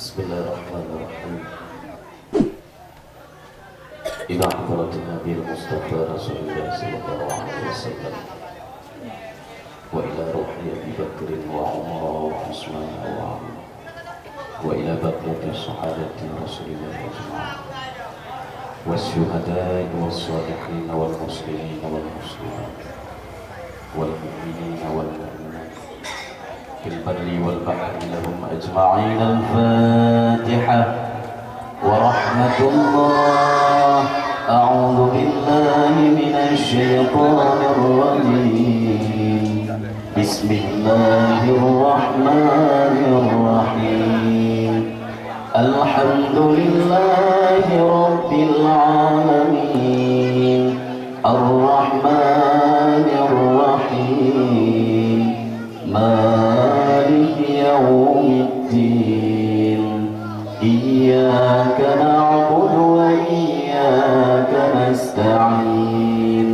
Bismillahirrahmanirrahim. Ila hadratin Nabi Mustafa Rasulullah sallallahu alaihi wasallam wa ila ruhi Abi Bakr wa Umar wa Utsman wa Ali wa ila baqiyati sahabati Rasulillah ajma'in wasyuhada'i was-salihin wal muslimin wal muslimat wal mu'minin wal mu'minat fil barri wal bahri lahum ajma'in. Al-Fatihah. ورحمة الله. أعوذ بالله من الشيطان الرجيم. بسم الله الرحمن الرحيم. الحمد لله رب العالمين الرحمن الرحيم مالك يوم الدين. إياك نعبد وإياك نستعين.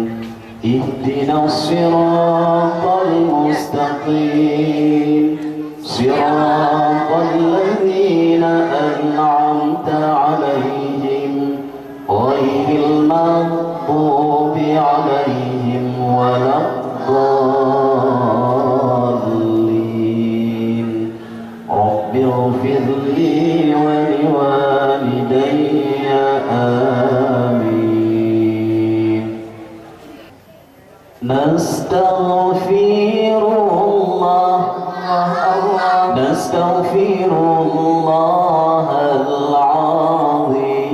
اهدنا الصراط المستقيم صراط الذين أنعمت عليهم غير المغضوب عليهم ولا الضالين. رب اغفر لي ولوالدي آمين. نستغفر الله نستغفر الله العظيم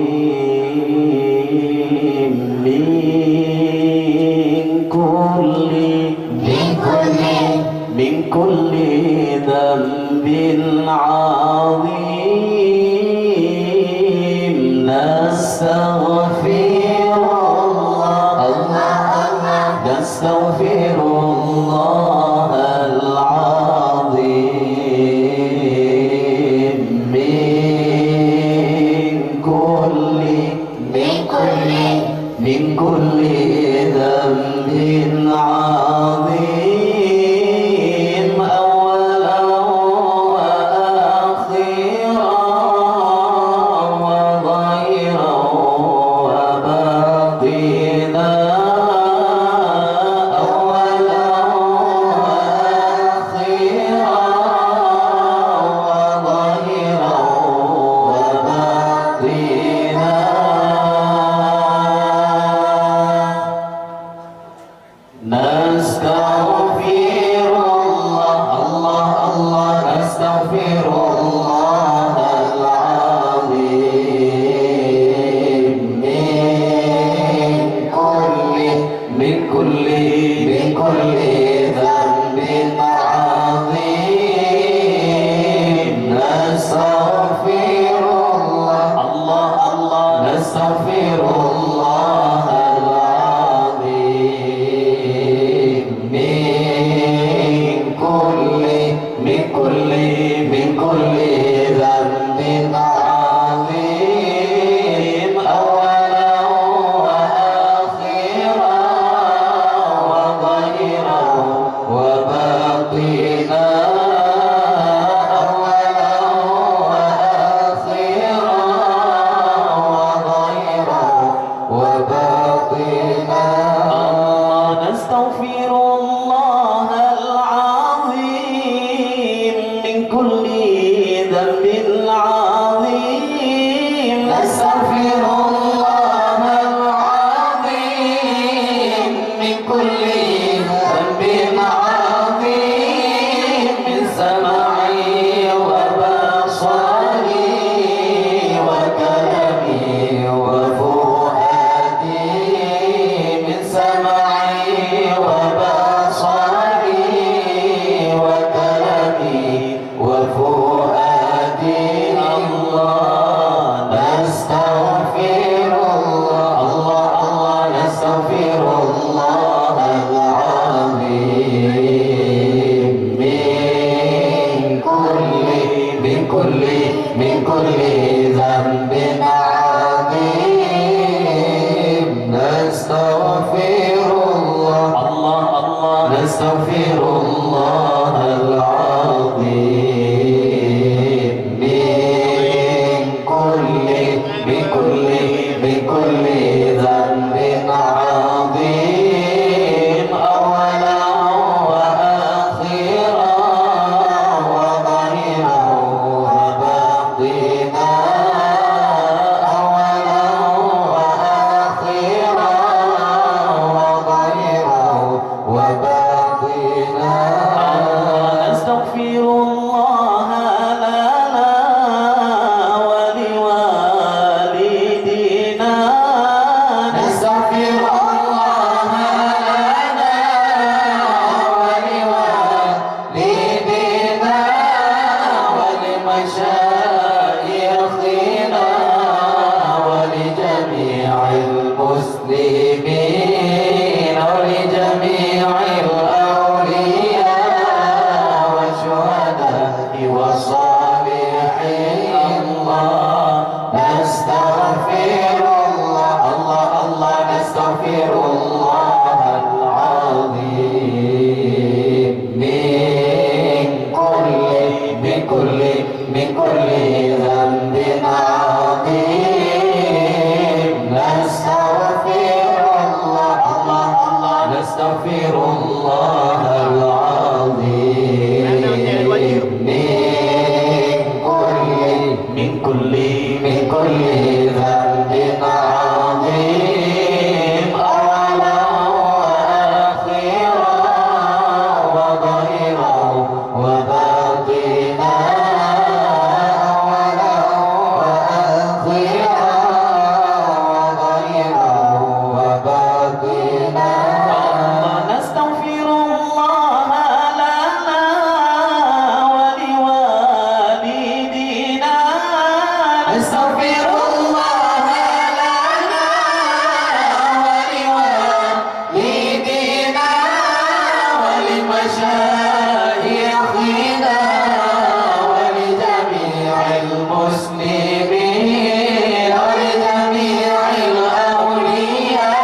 من كل ذنب عظيم. نستغفر الله العظيم من كل ذنب عظيم أولا وآخرا وظاهرا وباطنا. وكلمي وفؤادي المسلمين ولجميع الأولياء والشهداء والصالحين الله نستغفر الله الله الله نستغفر الله العظيم من كل ذنب عظيم نستغفر الله الله الله نستغفر الله العظيم من كل ذنب عظيم أولا وآخرا وظاهرا وباطنا أولا وآخرا وظاهرا وباطنا نستغفر الله لنا ولوالدينا نستغفر الله لنا ولوالدينا ولمشايخنا ولجميع المسلمين ولجميع الأولياء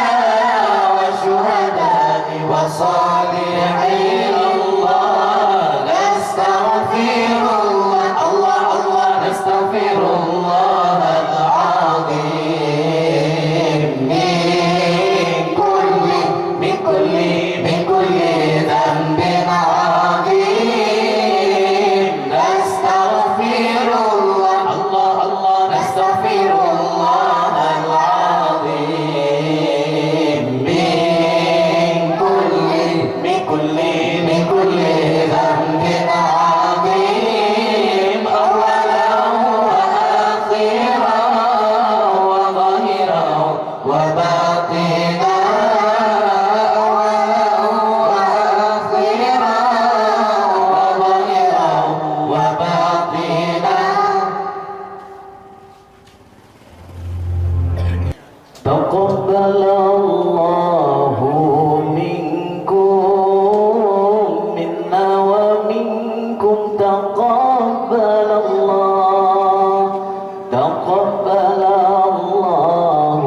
والشهداء والصالحين الله نستغفر الله الله الله نستغفر الله العظيم من كل ذنب عظيم نستغفر الله الله الله نستغفر الله العظيم من كل ذنب عظيم أولا وآخرا وظاهرا وباطنا أولا وآخرا وظاهرا وباطنا تقبل الله منكم منا ومنكم تقبل الله تقبل الله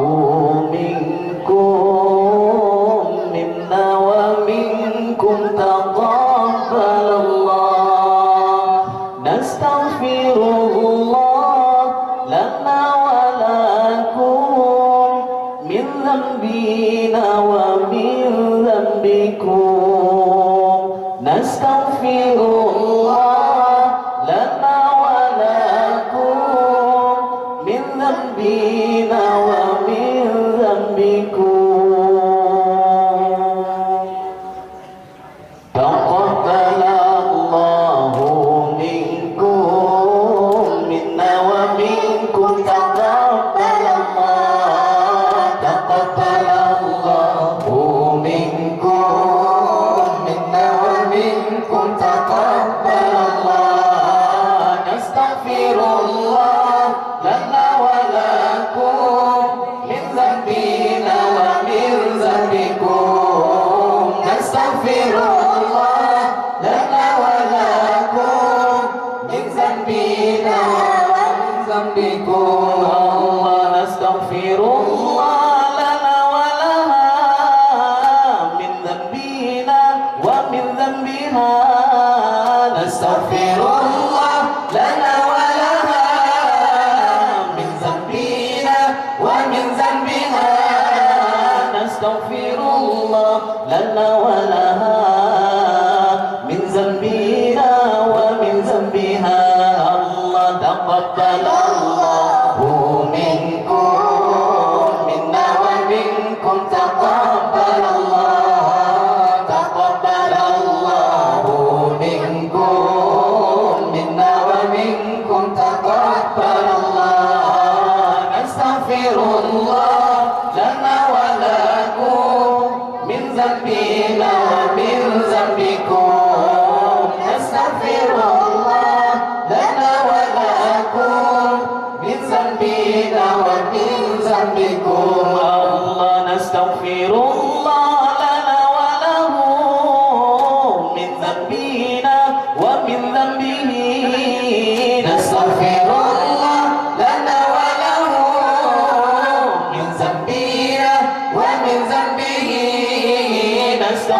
منكم منا ومنكم تقبل الله نستغفر الله لنا ولكم من ذنبنا ومن ذنبكم نستغفر الله لنا ولكم من ذنبنا ومن ذنبكم تقبل الله منكم منا ومنكم تقبل الله تقبل الله منكم منا ومنكم تقبل الله نستغفر الله لنا ولكم من ذنبنا ومن ذنبكم نستغفر الله لنا ولكم من ذنبنا ومن ذنبكم الله نستغفر الله لنا ولها من ذنبنا ومن ذنبها نستغفر الله لنا ولها من ذنبنا ومن ذنبها نستغفر الله لنا ولها من ذنبنا ومن ذنبها الله تقبل الله منكم منا ومنكم تقبل الله تقبل الله منكم منا ومنكم تقبل الله نستغفر الله لنا ولكم من ذنبنا ومن ذنبكم نستغفر الله لنا ولكم من ذنبنا ومن ذنبكم الله نستغفر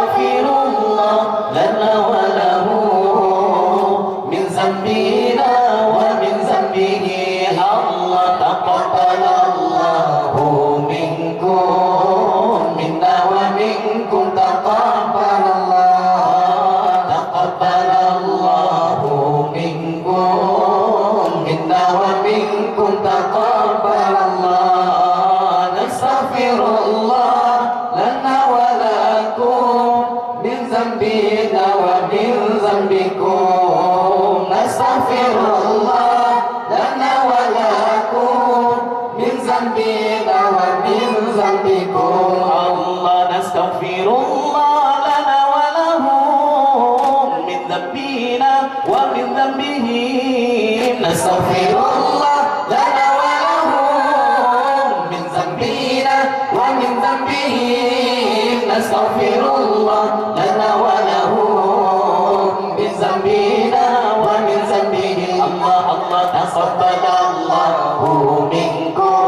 نستغفر الله لنا وله من ذنبنا ومن ذنبه الله تقبل الله منكم منا ومنكم تقبل الله منكم منا ومنكم تقبل الله نستغفر الله لنا ولكم من ذنبنا ومن ذنبكم نستغفر الله لنا ولكم من ذنبنا ومن ذنبكم الله نستغفر الله لنا وله من ذنبنا ومن ذنبه نستغفر الله لنا وله من ذنبنا ومن ذنبه نستغفر الله لنا وله من ذنبنا ومن ذنبه الله الله تقبل الله منكم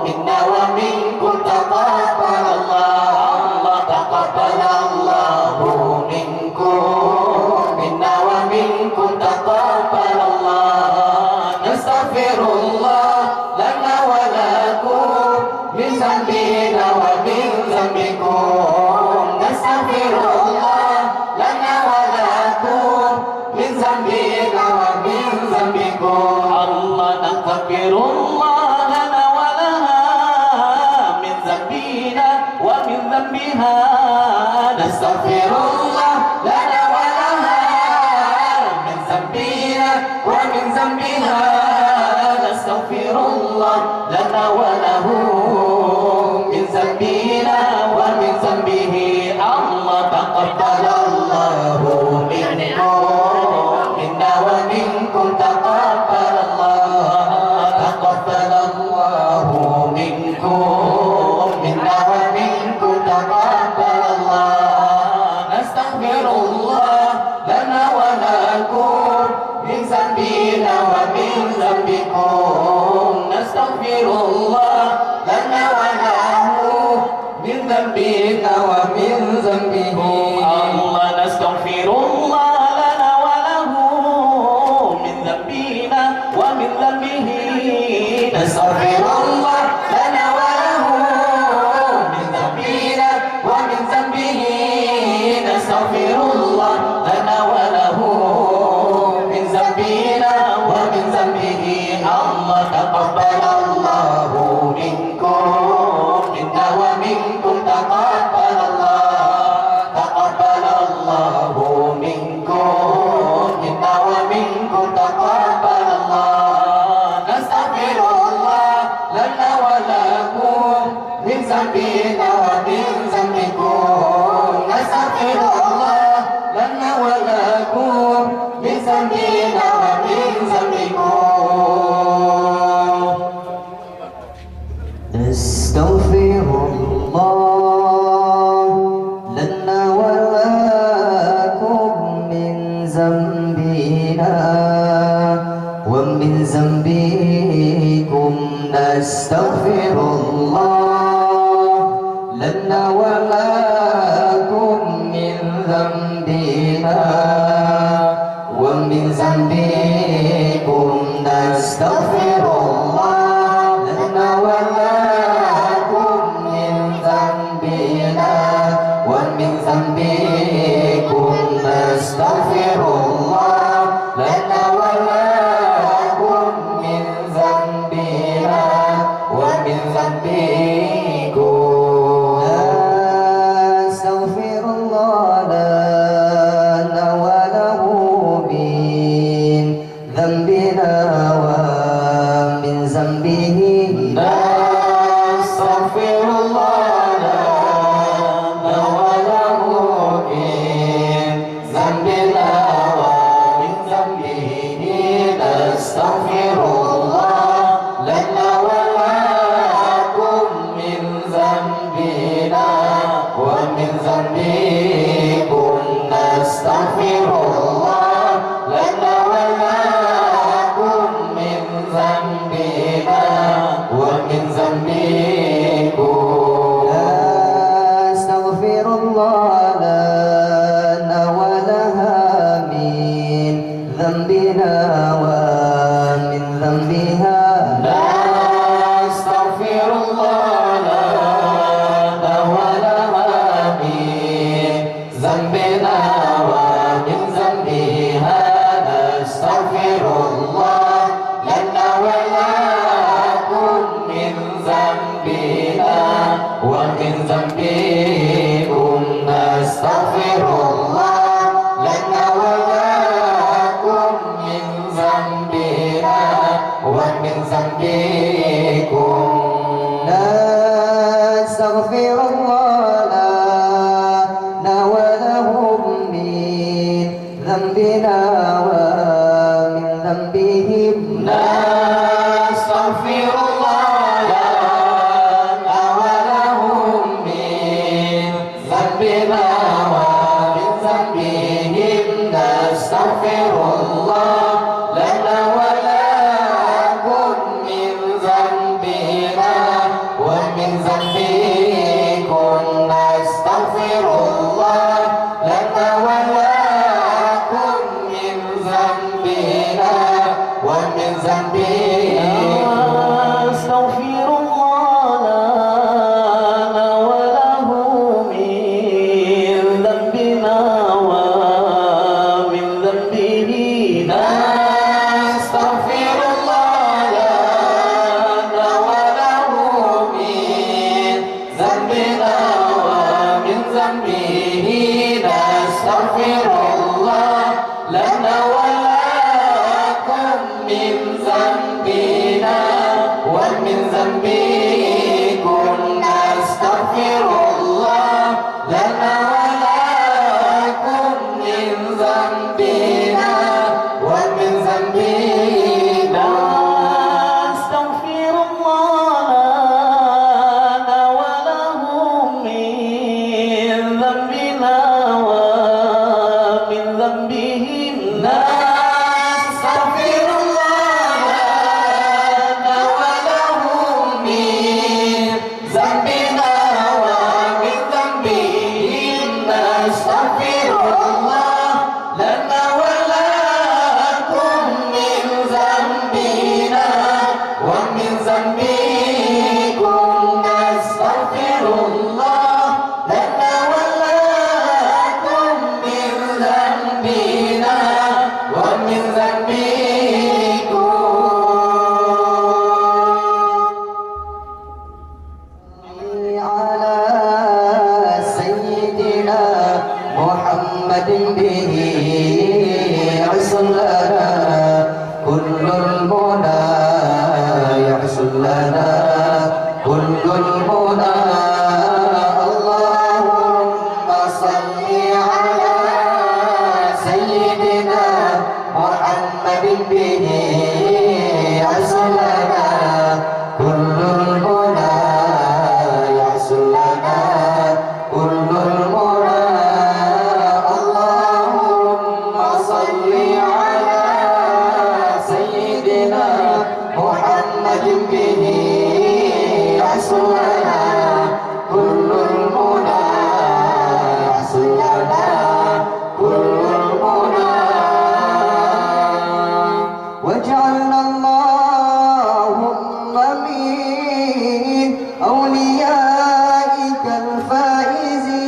منا ومنكم تقبل الله الله تقبل الله منكم منا ومنكم تقبل الله نستغفر الله لنا ولكم من ذنبنا ومن ذنبكم نستغفر الله لنا ولكم من ذنبنا ومن ذنبكم الله نستغفر الله لنا ولها من ذنبنا ومن ذنبها نستغفر الله لنا ولها من ذنبنا ومن ذنبها نستغفر الله لنا وله من ذنبنا ومن ذنبه الله تقبل الله منكم منا ومنكم تقبل الله تقبل الله منكم منا ومنكم تقبل الله نستغفر الله لنا ولكم من ذنبنا ومن ذنبكم نستغفر الله لنا وله من ذنبنا ومن ذنبه الله نستغفر الله لنا وله من ذنبنا ومن ذنبه نستغفر الله لنا وله من ذنبنا ومن ذنبه نستغفر الله لنا وله من ذنبنا ومن ذنبه الله تقبل الله منكم منا ومنكم تقبل الله منكم منا ومنكم تقبل الله نستغفر الله لنا ولكم من ذنبنا ومن ذنبكم نستغفر الله لنا ولكم من ذنبنا ومن ذنبكم نستغفر الله لنا ولكم من ذنبنا ومن ذنبكم نستغفر الله لنا ولكم من ذنبنا ومن ذنبكم نستغفر الله لنا ولكم من ذنبنا ومن ذنبكم نستغفر الله لنا ولكم من ذنبنا ومن ذنبكم نستغفر الله لنا وله من ذنبنا ومن ذنبه نستغفر الله لنا وله من ذنبنا ومن ذنبه نستغفر الله لنا ولكم من ذنبنا ومن ذنبكم نستغفر الله لنا ولكم من ذنبنا ومن ذنبكم نستغفر الله ومن ذنبكم نستغفر الله لنا ولكم من ذنبنا ومن ذنبكم نستغفر الله لنا ولهم من ذنبنا ومن ذنبهم نستغفر الله لنا ولهم من ذنبنا ومن ذنبهم نستغفر الله لنا ولكم من ذنبنا ومن ذنبكم نستغفر الله لنا ولكم من ذنبنا ومن ذنبكم نستغفر الله لنا وله من ذنبنا ومن ذنبه نستغفر الله لنا وله من ذنبنا ومن ذنبه نستغفر الله لنا ولكم من ذنبنا ومن ذنبكم نستغفر الله لنا ولكم من ذنبنا ومن ذنبنا نستغفر الله لنا وله من ذنبنا ومن ذنبهم نستغفر الله لنا وله من ذنبنا ومن ذنبهم نستغفر الله لنا ولكم من ذنبنا ومن ذنبكم نستغفر الله لنا ولكم من ذنبنا ومن ذنبكم على سيدنا محمد به يحصل لنا كل المنى يحصل لنا كل المنى اللهم صل على سيدنا محمد به يحصل لنا كل المنى يحصل لنا كل المنى اللهم صل على سيدنا محمد به يحصل لنا كل المنى يحصل لنا كل المنى واجعلنا اللهم من أوليائك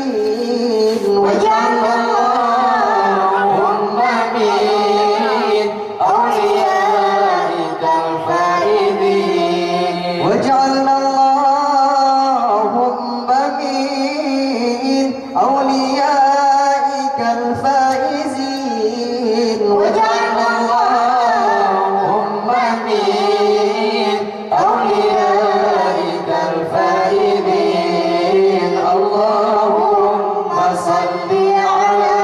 الفائزين واجعلنا اللهم من أوليائك الفائزين واجعلنا اللهم من أوليائك الفائزين واجعلنا اللهم من أوليائك الفائزين اللهم صل على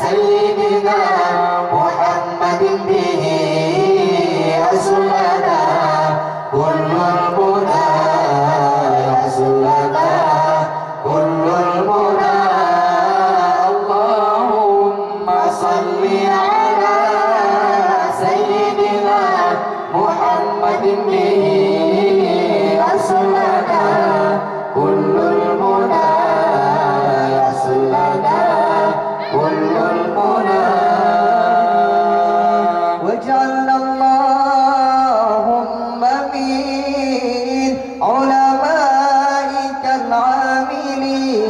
سيدنا محمد به يحصل لنا كل المنى يحصل لنا كل المنى اللهم صل على سيدنا محمد به يحصل لنا كل المنى يحصل لنا كل المنى واجعلنا اللهم من علمائك العاملين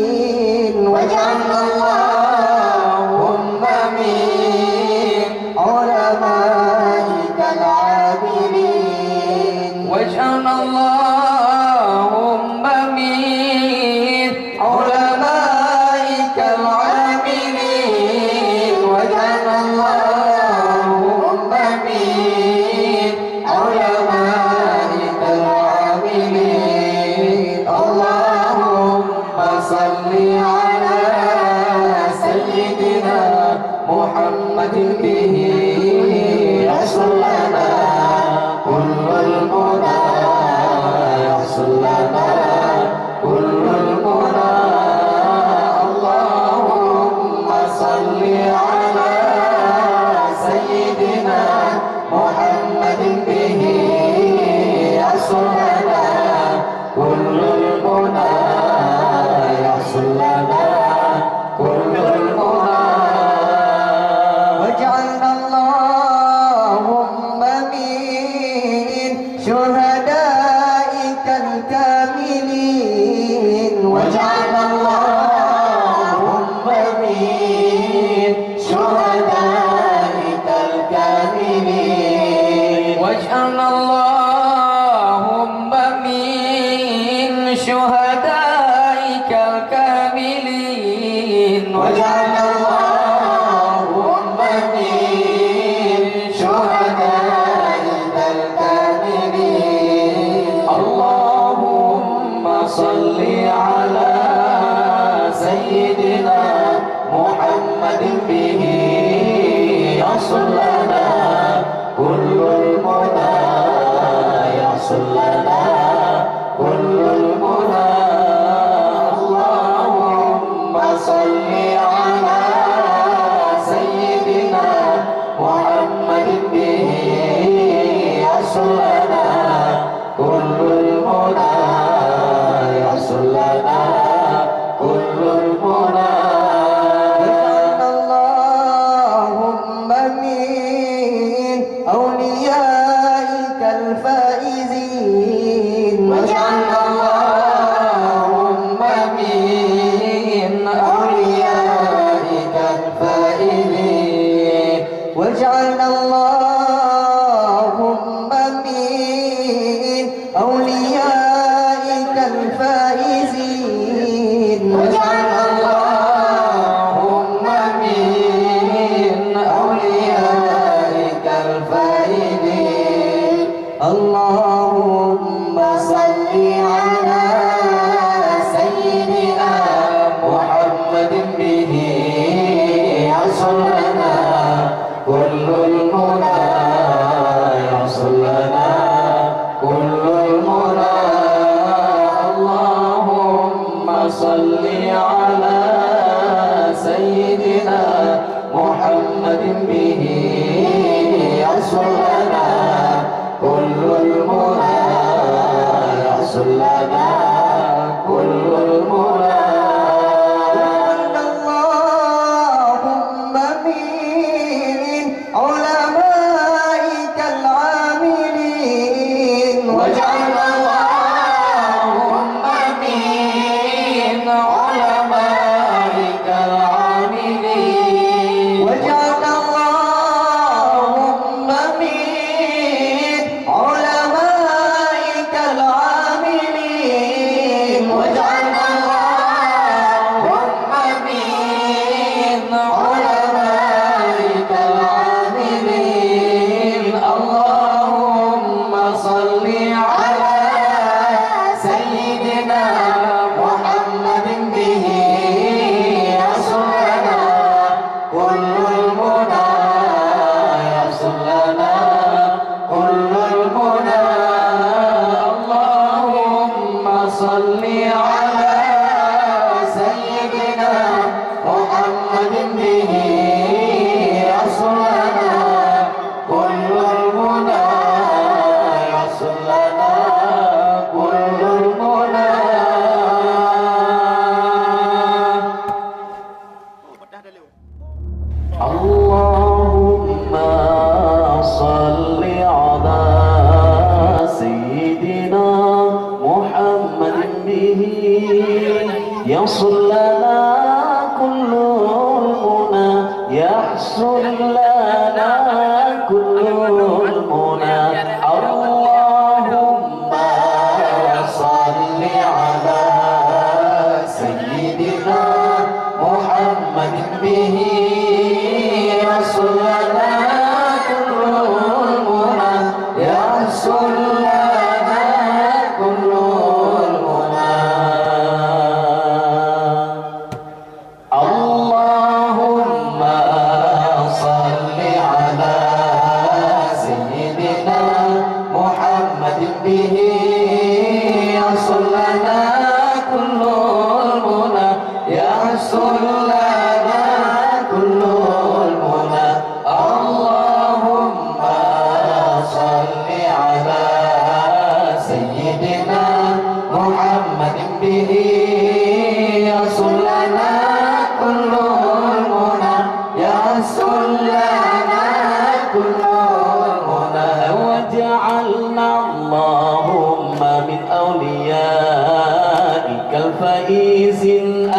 صل على سيدنا محمد به يحصل لنا كل المنى يحصل لنا كل المنى اللهم صل على سيدنا محمد به يحصل لنا كل المنى يحصل لنا كل المنى واجعلنا اللهم من شهدائك الكاملين واجعلنا اللهم من شهدائك الكاملين واجعلنا اللهم من شهدائك الكاملين واجعلنا اللهم من شهدائك الكاملين اللهم صل على سيدنا محمد به يحصل لنا كل المنى يحصل لنا كل المنى اللهم صل على سيدنا محمد به يحصل لنا كل المنى يحصل لنا كل المنى واجعلنا اللهم من أوليائك الفائزين واجعلنا اللهم من أوليائك الفائزين واجعلنا اللهم من أوليائك الفائزين واجعلنا اللهم من أوليائك الفائزين اللهم صل على سيدنا محمد به يحصل لنا كل المنى يحصل لنا كل المنى اللهم صل على سيدنا محمد به يحصل لنا كل المنى يحصل لنا كل المنى اللهم من علمائك العاملين واجعلنا اللهم من علمائك العاملين واجعلنا اللهم من علمائك العاملين واجعلنا اللهم من علمائك العاملين اللهم صل على سيدنا محمد به يحصل لنا كل المنى يحصل لنا كل المنى اللهم صل على سيدنا محمد به يحصل لنا كل المنى يحصل لنا كل المنى اللهم صل على سيدنا محمد به يصل لنا كل المنى يحصل لنا كل المنى اللهم صل على سيدنا محمد به يصل لنا كل المنى يحصل لنا كل المنى به يصل لنا كل المنى يصل لنا كل المنى وجعلنا اللهم من أوليائك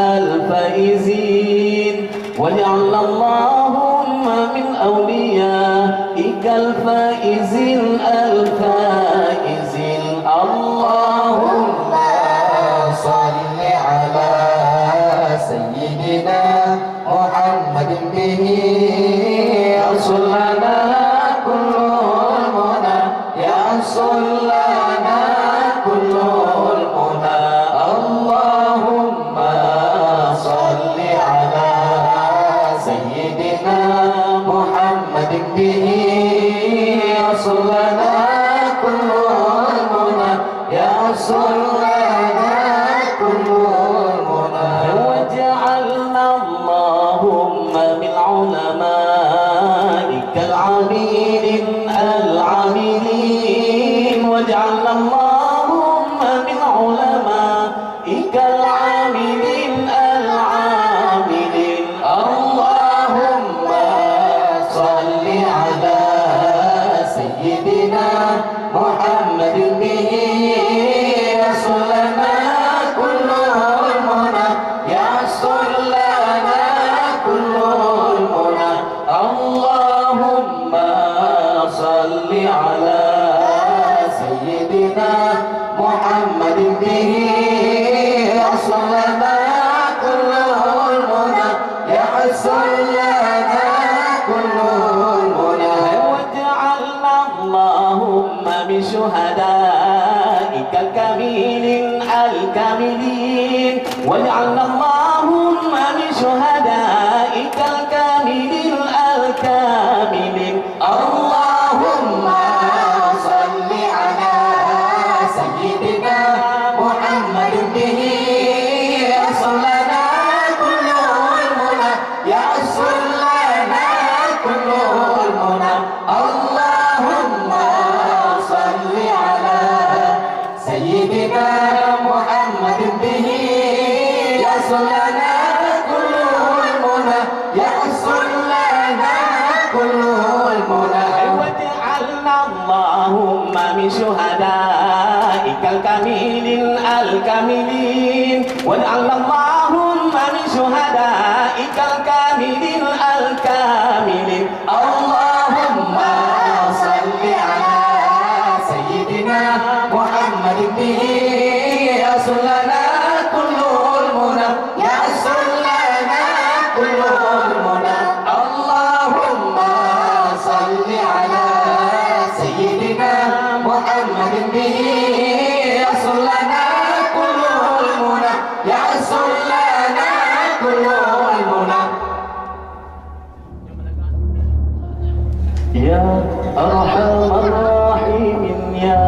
الفائزين وجعلنا اللهم من أوليائك الفائزين اللهم صل على سيدنا محمد به يصل لنا كل المنى يصل لنا كل المنى اللهم صل على سيدنا محمد به يصل لنا كل المنى يصل لنا كل المنى وجعلنا اللهم من علمائك العاملين وجعلنا اللهم من علمائك العاملين اللهم صل على سيدنا محمد به يصل لنا كل المنى يصل لنا كل المنى اللهم صل على سيدنا محمد به يصل لنا كل المنى يحصل لنا كل المنى وجعلنا اللهم من شهدائك الكاملين وجعلنا اللهم من شهدائك الكاملين اللهم صل على سيدنا محمد به يصل لنا كل المنى يصل لنا كل المنى اللهم صل على سيدنا محمد به يصل لنا كل المنى يصل لنا كل المنى وجعلنا اللهم من شهدائك الكاملين وجعلنا اللهم من شهدائك الكاملين اللهم صل على سيدنا محمد به يصل لنا كل المنى يصل لنا كل المنى اللهم صل على سيدنا محمد به يصل لنا كل المنى يصل لنا كل المنى يا أرحم الراحمين يا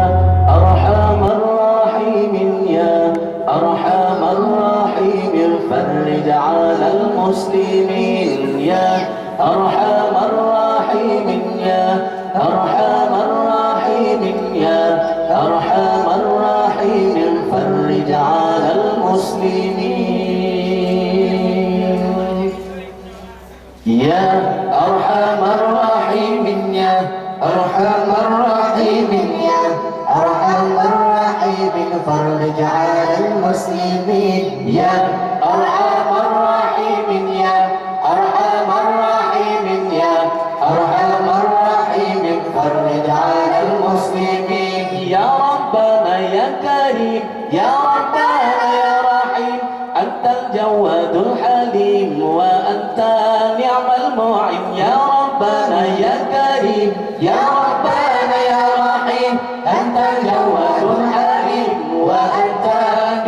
أرحم الراحمين يا أرحم الراحمين فرج على المسلمين يا أرحم الراحمين يا أرحم الراحمين يا أرحم الراحمين فرج على المسلمين يا أرحم الراحمين يا أرحم الراحمين يا أرحم الراحمين فرج على المسلمين يا أرحم الراحمين يا أرحم الراحمين يا أرحم الراحمين فرج على المسلمين يا ربنا يا كريم يا ربنا يا رحيم أنت الجواد الحليم وأنت نعم المعين يا ربنا يا كريم يا ربنا يا رحيم أنت الجواد الحليم وأنت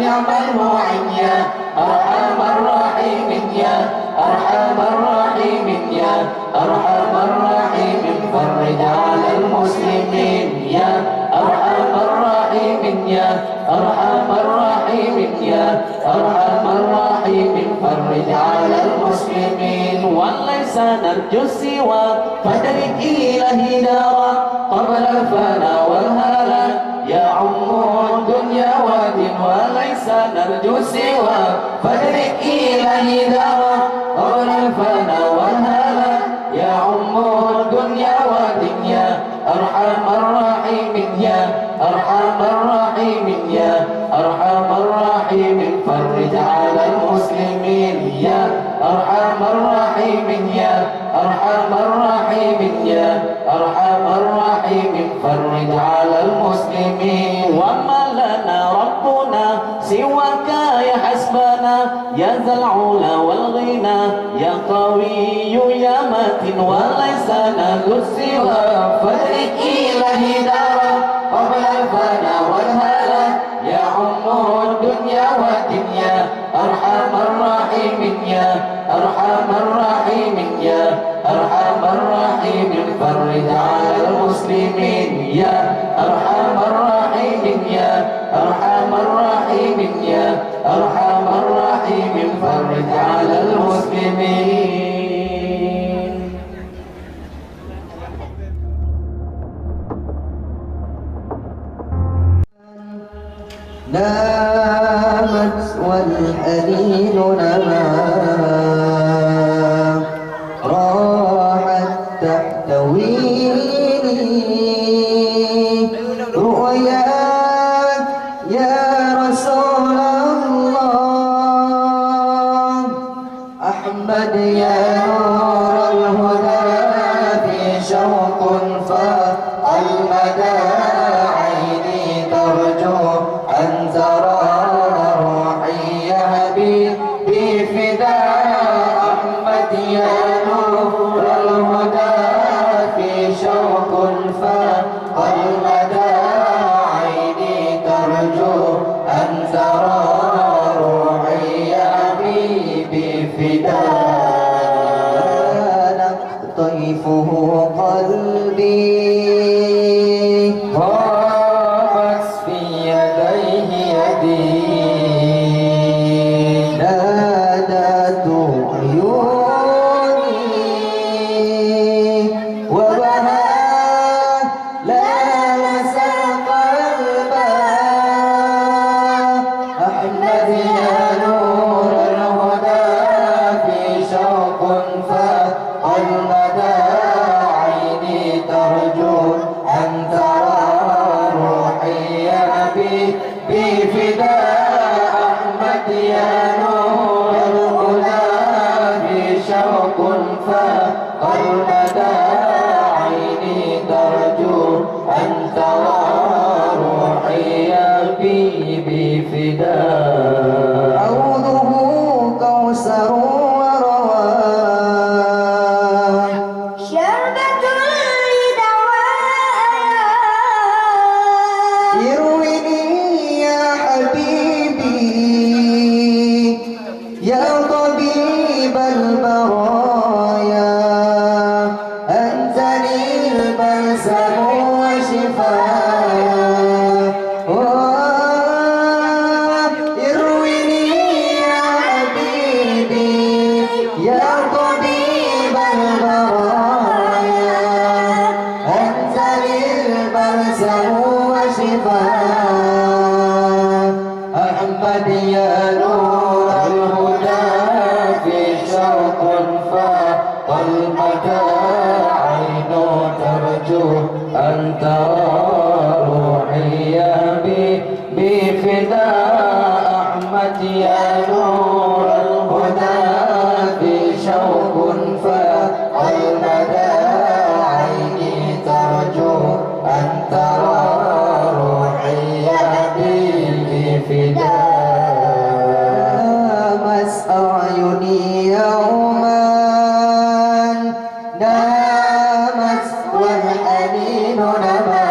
نعم المعين يا أرحم الراحمين يا أرحم الراحمين يا أرحم الراحمين فرج على المسلمين يا أرحم الراحمين يا أرحم الراحمين يا أرحم الراحمين فرج على المسلمين وليس نرجو السوى فادرك إلهي دارا قبل الفنا والهلاك يا عم الدنيا واد وليس نرجو سوى فادرك إلهي دارا قبل الفنا والهلا يعم الدنيا ودنيا أرحم الراحمين يا أرحم الراحمين يا أرحم الراحمين فرج على المسلمين يا أرحم الراحمين يا أرحم الراحمين يا أرحم الراحمين فرج على المسلمين وما لنا ربنا سواك يا حسبنا يا ذا العلا والغنى يا قوي يا متين وليس نهل سوى فادرك إلهي دارا قبل الفنا والهلا يعم الدنيا والدنيا أرحم الراحمين يا أرحم الراحمين يا أرحم الراحمين فرج على المسلمين يا أرحم الراحمين يا أرحم الراحمين يا أرحم الراحمين فرج على المسلمين نامت والحنين نما راحت تحتويني رؤياك يا رسول الله أحمد يا نور الهدى في شوق فالمدى عيني ترجو أن ترى روحي يا حبيبي فداء أحمد يا نور الهدى في شوق فالمدى عيني ترجو أن ترى روحي يا حبيبي فداء طيفه قلبي طابت في يديه يدي نادت عيوني وبها لامس قلبا أحمد يا نور الهدى في شوق فالمدى عيني ترجو أن ترى روحي يا حبيبي فداء أحمد يا نور الهدى في شوق فالمدى عيني ترجو أن ترى روحي يا حبيبي فداء عوده كوثر ورواه شربة لدواء يرويني يا حبيبي يا طبيب البرايا أنت لي البلسم وشفاء يرويني يا حبيبي يا طبيب البرايا أنت لي البلسم وشفاء أحمد يا نور الهدى في شوق فالمدى عين ترجو أن ترى روحي يا بفداء أحمد يا نور الهدى في شوق فالمدى عيني ترجو أن ترى روحي يا بفداء مس أعيني يوما نامت والحنين نما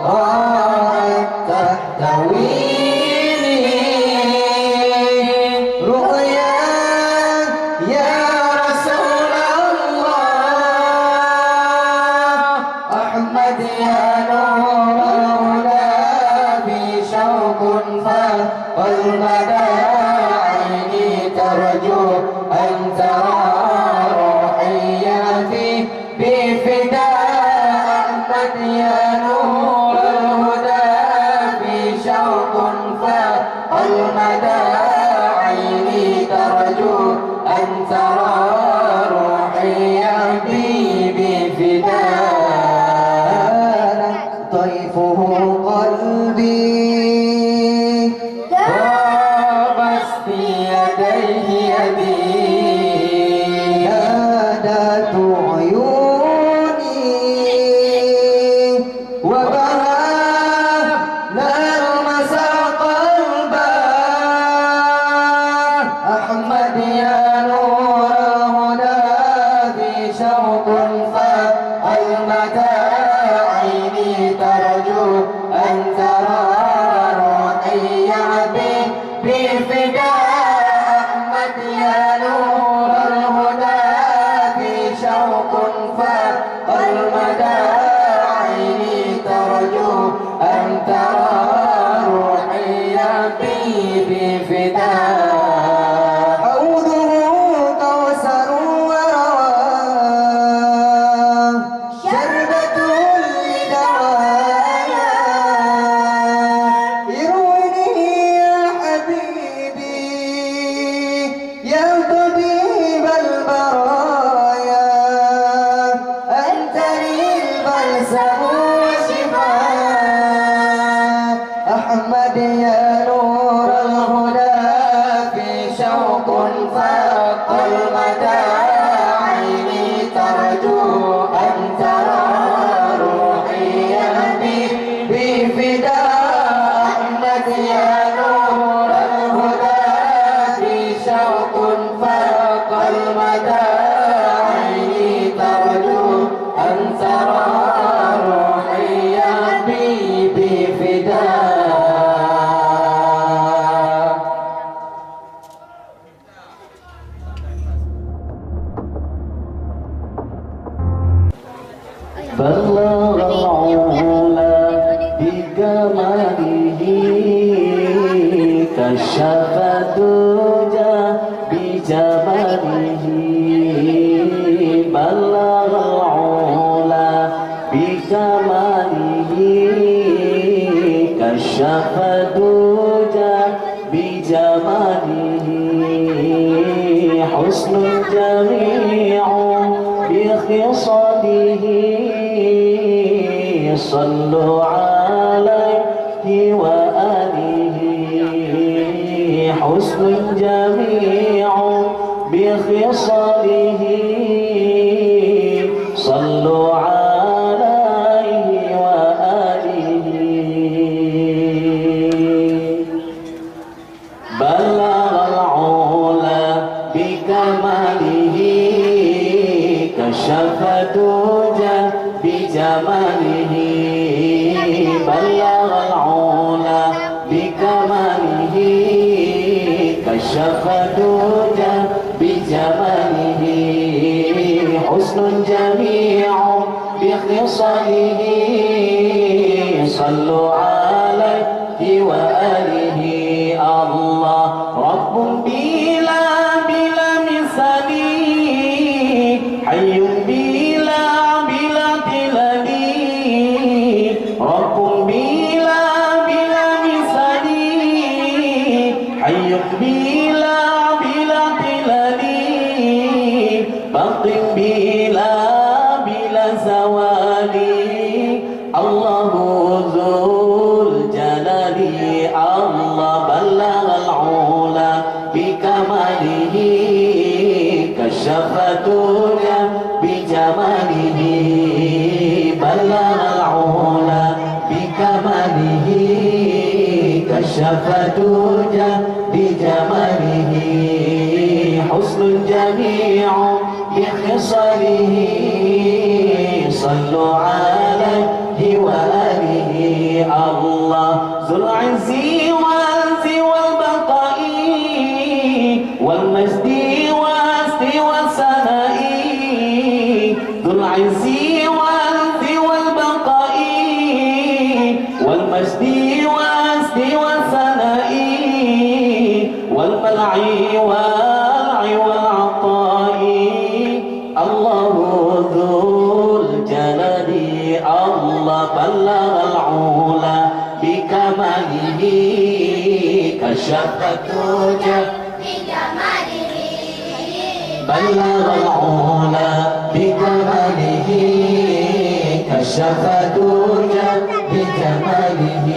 راحت تحتويني رؤيا يا رسول الله أحمد يا نور الهدى في شوق فالمدى عيني ترجو أن ترى روحي يا بفداء أحمد يا نور الهدى في شوق فاق المدى عيني ترجو أن ترى روحي يا حبيبي فداك طيفه قلبي ضربت في يديه يدي نادت عيوني وبهى نرمس قلبا أحمد يا نور الهدى في شوق فاق المدى عيني ترجو أن ترى روحي يا حبيبي فداك أحمد يا نور الهدى في شوق فاق المدى عيني ترجو أن ترى روحي يا حبيبي فداك حوضه كوثر وروى شربة لدوايا يرويني يا حبيبي يا طبيب البرايا أنت لي البلسم وشفاء أحمد يا نور الهدى في شوق فاق المدى عيني ترجو أن ترى روحي يا حبيبي فداء أحمد يا نور الهدى في شوق فاق المدى عيني ترجو أن ترى روحي يا حبيبي فداك بلغ العلا بجماله كشف الدجى بجماله بلغ العلا بجماله كشف الدجى بجماله حسن جميع بخصاله صلوا عليه وآله حسن جميع بخصاله صلوا عليه وآله بلغ العلا بكماله كشف الدجى بجماله بلغ العلا بكماله كشف الدجى بجماله حسن جميع بخصاله صلوا عليه وآله الله رب بلا مثال حي بلا تلال رب بلا مثال حي بلا تلال باق بلا زوال الله ذو الجلال الله بلغ العلا بكماله كشف الدجى بجماله بلغ العلا بكماله كشف الدجى بجماله حسن جميع بخصاله صلوا عليه وآله الله ذو العز والبقاء والمجد والثناء ذو العز والبقاء والمجد والثناء والمنع والعطاء الله ذو الجلال الله بلغ العلا بكماله كشف الدجى بلغ العلا بجماله كشف الدجى بجماله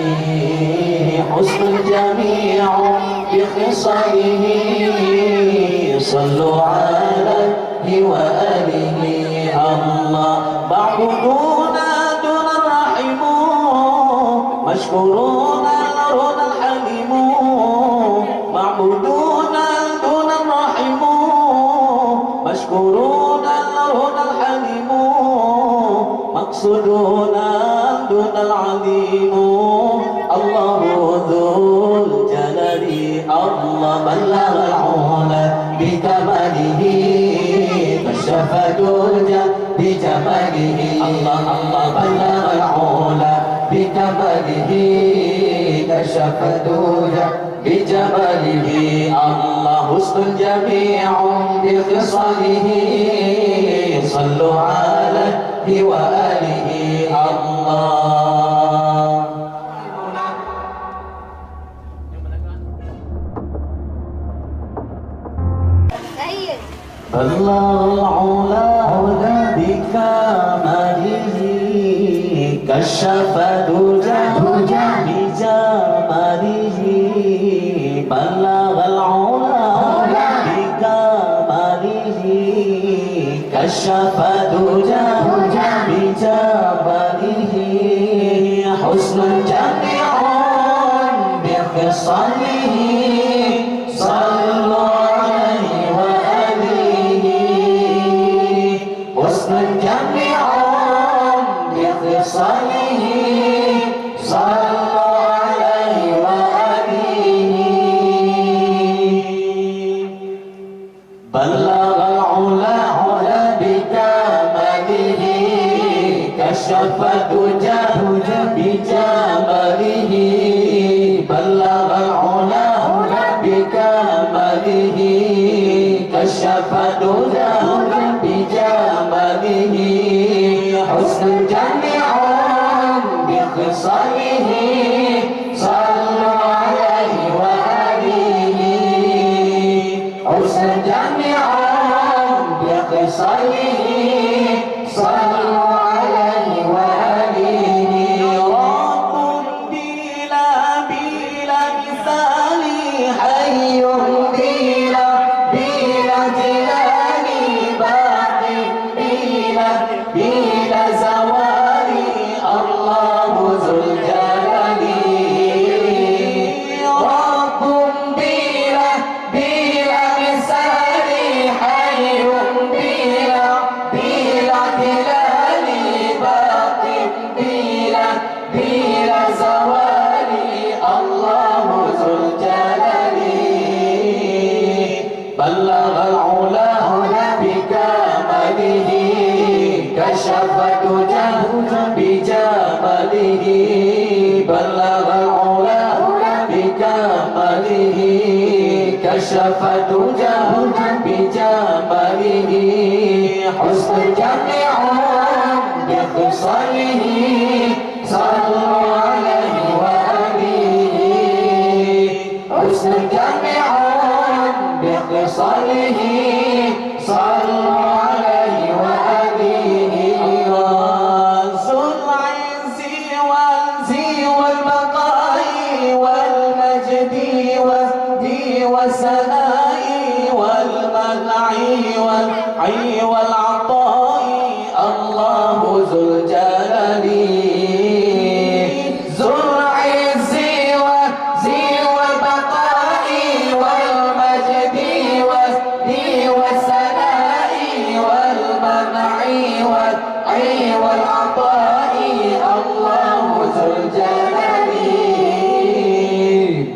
حسن الجميع بخصاله صلوا عليه وآله الله معبودون دون الرحيم مشكورون دون الحليم معبودون دون الرحيم مشكورون دون الحليم مقصودون دون العليم الله ذو الجلال الله بلغ العلا بكماله كشف الدجى بجماله الله الله بلغ العلا بكماله كشف الدجى بجماله الله حسن جميع بخصاله صلوا عليه وآله الله بلغ العلا بكماله كشف الدجى بجماله بلغ العلا بكماله كشف الدجى بجماله حسن جميع بخصاله صلوا عليه وآله حسن جميع بخصاله صلوا عليه وآله بلغ العلا بكماله كشف الدجى بجماله بلغ العلا بكماله كشف الدجى بجماله حسن جميع بخصاله صلوا عليه وآله حسن جميع بخصاله صلوا عليه وآله رب بلا مثال حي بلا جلال باق بلا زوال الله ذو الجلال رب بلا مثال حي بلا جلال باق بلا زوال الله ذو الجلال بلغ العلا بكماله كشف الدجى بجماله بلغ العلا بكماله كشف الدجى بجماله حسن جميع بخصاله صلوا عليه وآله حسن جميع بخصاله صلوا عليه وآله ذو العز والبقاء والمجد والسناء والمنع والعطاء الله ذو الجلال ذو العز والبقاء والمجد والسناء والمنع والعطاء الله ذو الجلال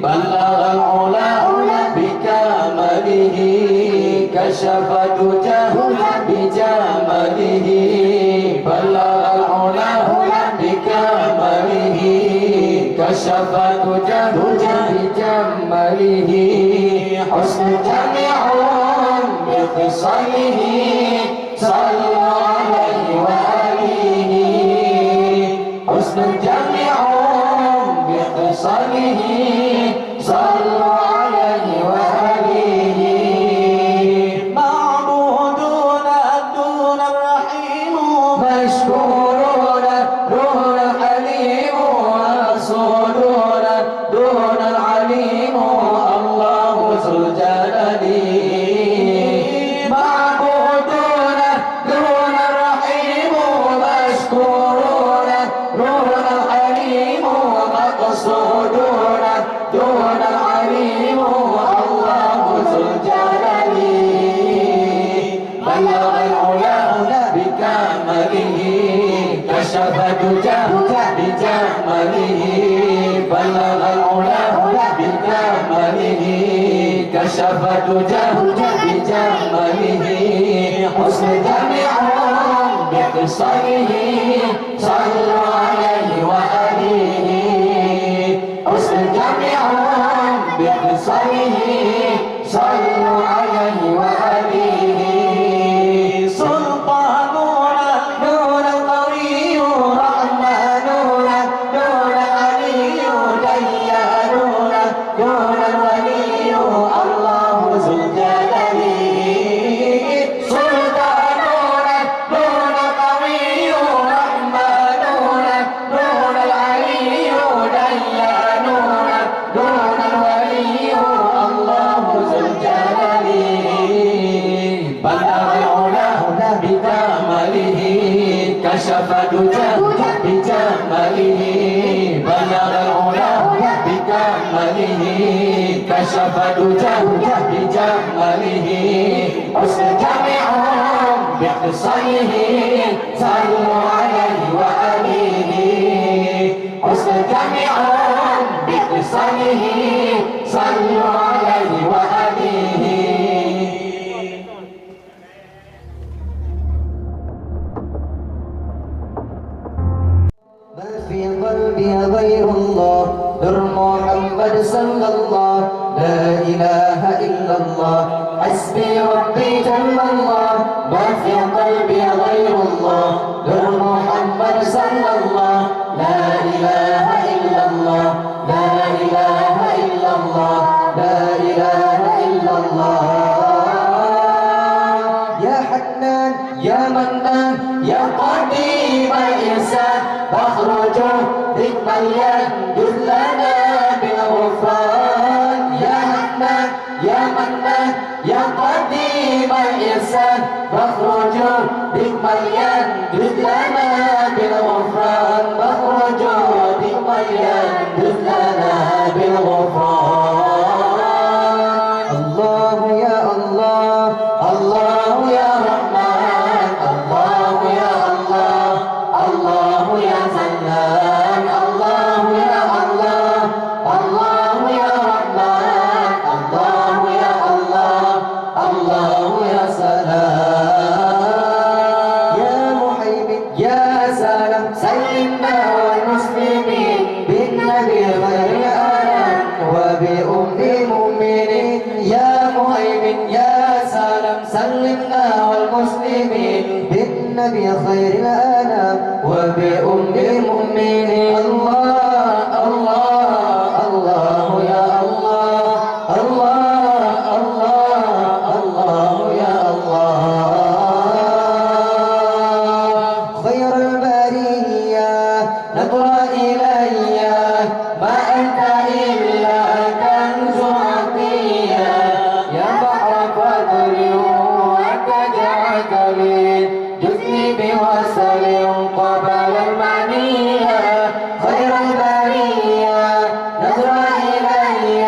بلغ العلا بكماله كشف الدجى بجماله بلغ العلا بكماله كشف الدجى بجماله حسن جميع بخصاله صلوا عليه وآله حسن جميع بخصاله صلوا كشف دجى بجماله حسن جميعهم بخصاله صلوا عليه وآله حسن جميعهم بخصاله صلوا عليه وآله سلطاننا نور القوي رحمننا نور علي دياننا نور الولي الله ذو الجلال سلطاننا نور القوي رحمننا نور العلي دياننا نور الولي الله ذو الجلال بلغ علاه بكماله كشف دجى بجماله بلغ علاه بكماله كشف دجى بجماله حسن جميعهم بخصاله صلوا عليه وآله حسن جميعهم بخصاله صلوا عليه وآله ما في قلبي غير الله نور محمد صلى الله لا إله إلا الله حسبي ربي جل الله ما في قلبي غير الله نور محمد صلى الله لا إله إلا الله لا إله إلا الله لا إله إلا الله يا حنان يا منان يا قديم الإنسان فاخرج ذكر ينجز لنا بالغفران يا حنان يا منان يا قديم الإنسان فاخرج ذكر ينجز لنا بالغفران فاخرج ذكر ينجز لنا بالغفران الله يا الله الله يا رحمن الله يا الله الله يا زنان الله يا الله الله يا رحمن الله يا الله الله يا سلام يا محيمن يا سلام سلمنا والمسلمين بالنبي غير الأنام وبأم المؤمنين يا مهيمن يا سلام سلمنا والمسلمين بالنبي خير الأنام وبأم المؤمنين الله الله الله يا الله الله الله الله يا الله خير البرية نظر إلي ما أنت إلا كنز عطية يا بحر فضل وتجعد لي جزني بوصل قبل المنية خير البرية نظر إلي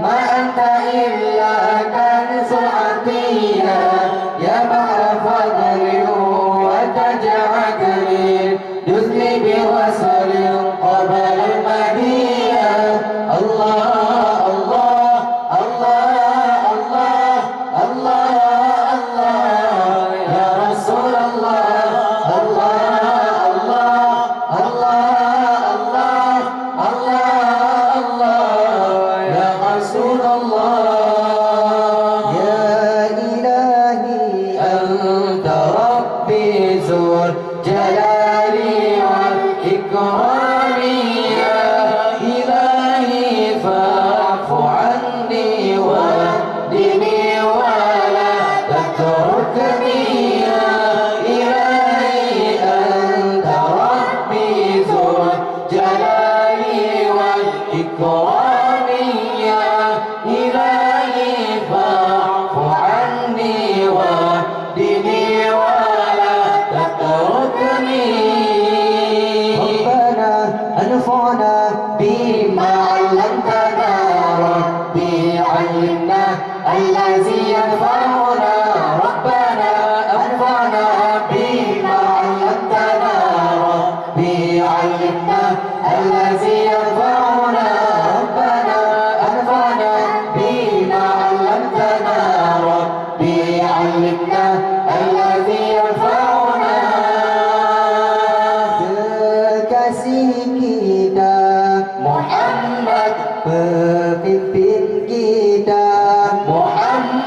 ما أنت إلا كنز عطية يا بحر فضل وتجعد لي جزني بوصل قبل المدينة الله الله الله الله الله الله يا رسول الله الله الله الله الله الله الله يا رسول الله يا إلهي أنت ربي زور جلالي والإكرام يا إلهي فاعف عني واهدني ولا تتركني يا إلهي أنت ربي زور جلالي والإكرام يا إلهي فاعف عني واهدني ولا تتركني ربنا انفعنا بما علمتنا ربي علمنا الذي ينفعنا ربنا انفعنا بما علمتنا ربي علمنا الذي ينفعنا ربنا انفعنا بما علمتنا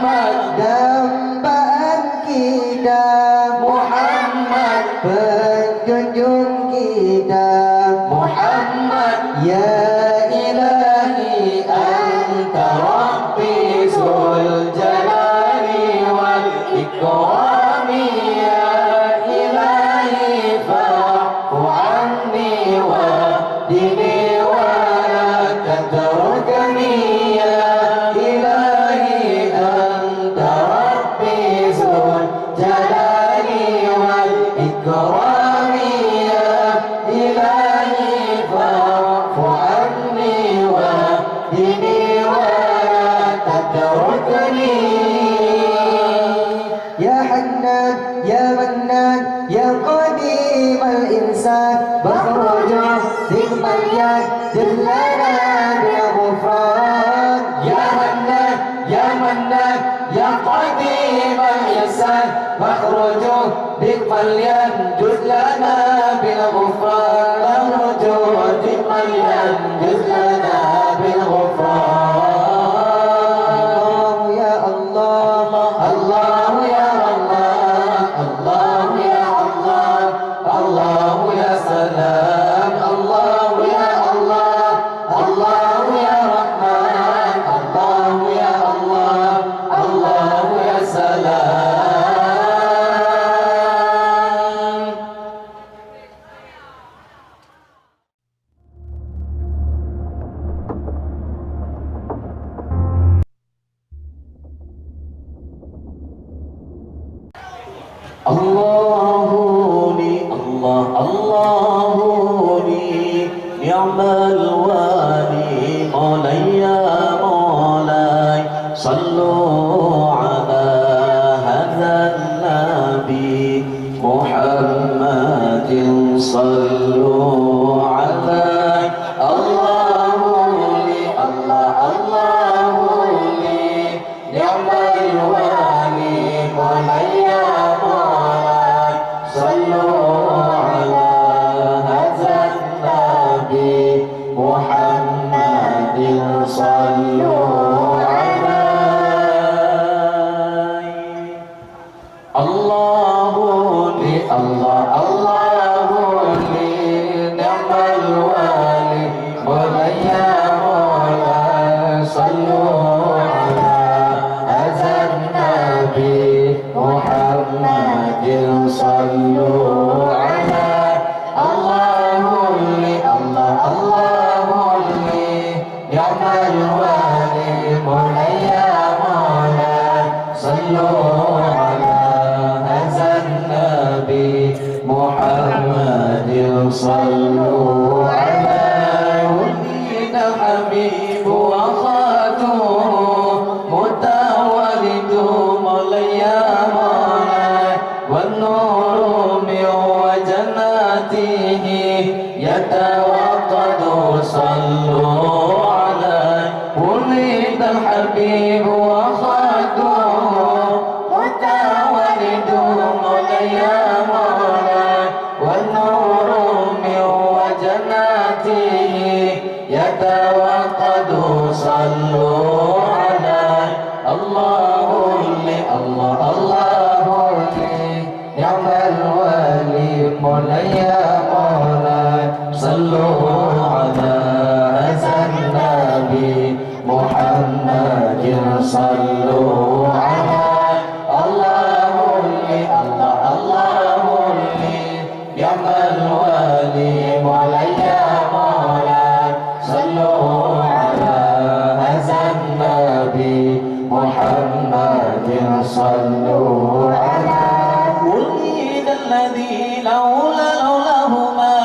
Muhammad, dambaan kita Muhammad, penjunjung kita Muhammad. ya إلهي أنت ربي ذو الجلال والإكرام يا إلهي فاعف عني واهدني ولا تتركني يا إلهي أنت ربي ذو الجلال والإكرام يا إلهي فاعف عني واهدني ولا تتركني يا حنان يا منان يا قديم الإنسان بخرج ذكر اليد دلنا بالغفران يا منان يا منان يا قديم الإحسان فاخرج بقليل جز لنا بالغفران فاخرج بقليل جز لنا بالغفران الله يا الله الله يا الله الله يا الله الله يا سلام الله يا الله الله يا رحمن الله يا الله الله يا سلام الله لي الله الله لي نعم الوالي مولاي يا مولاي صلوا على هذا النبي محمد صلوا عليه الله لي الله الله لي نعم الوالي مولاي يا مولاي صلوا على هذا النبي محمد صلوا عليه الله لي الله الله لي نعم الوالي مولاي يا مولاي صلوا على هذا النبي محمد صلوا عليه الله لي الله الله لي نعم الوالي مولاي يا مولاي صلوا على هذا النبي محمد صلوا عليه ولد حبيب وخاتم متولد مولاي يا مولاي والنور من وجناته يتوقد صلوا عليه ولد الحبيب وخاتم متولد مولاي يا مولاي والنور من وجناته يتوقد صلوا عليه الله لي الله الله لي نعم الوالي مولاي يا مولاي صلوا على هذا النبي محمد صلوا عليه الله لي الله الله لي نعم الوالي مولاي يا مولاي صلوا على هذا النبي محمد صلوا عليه ولد الذي لولاه ما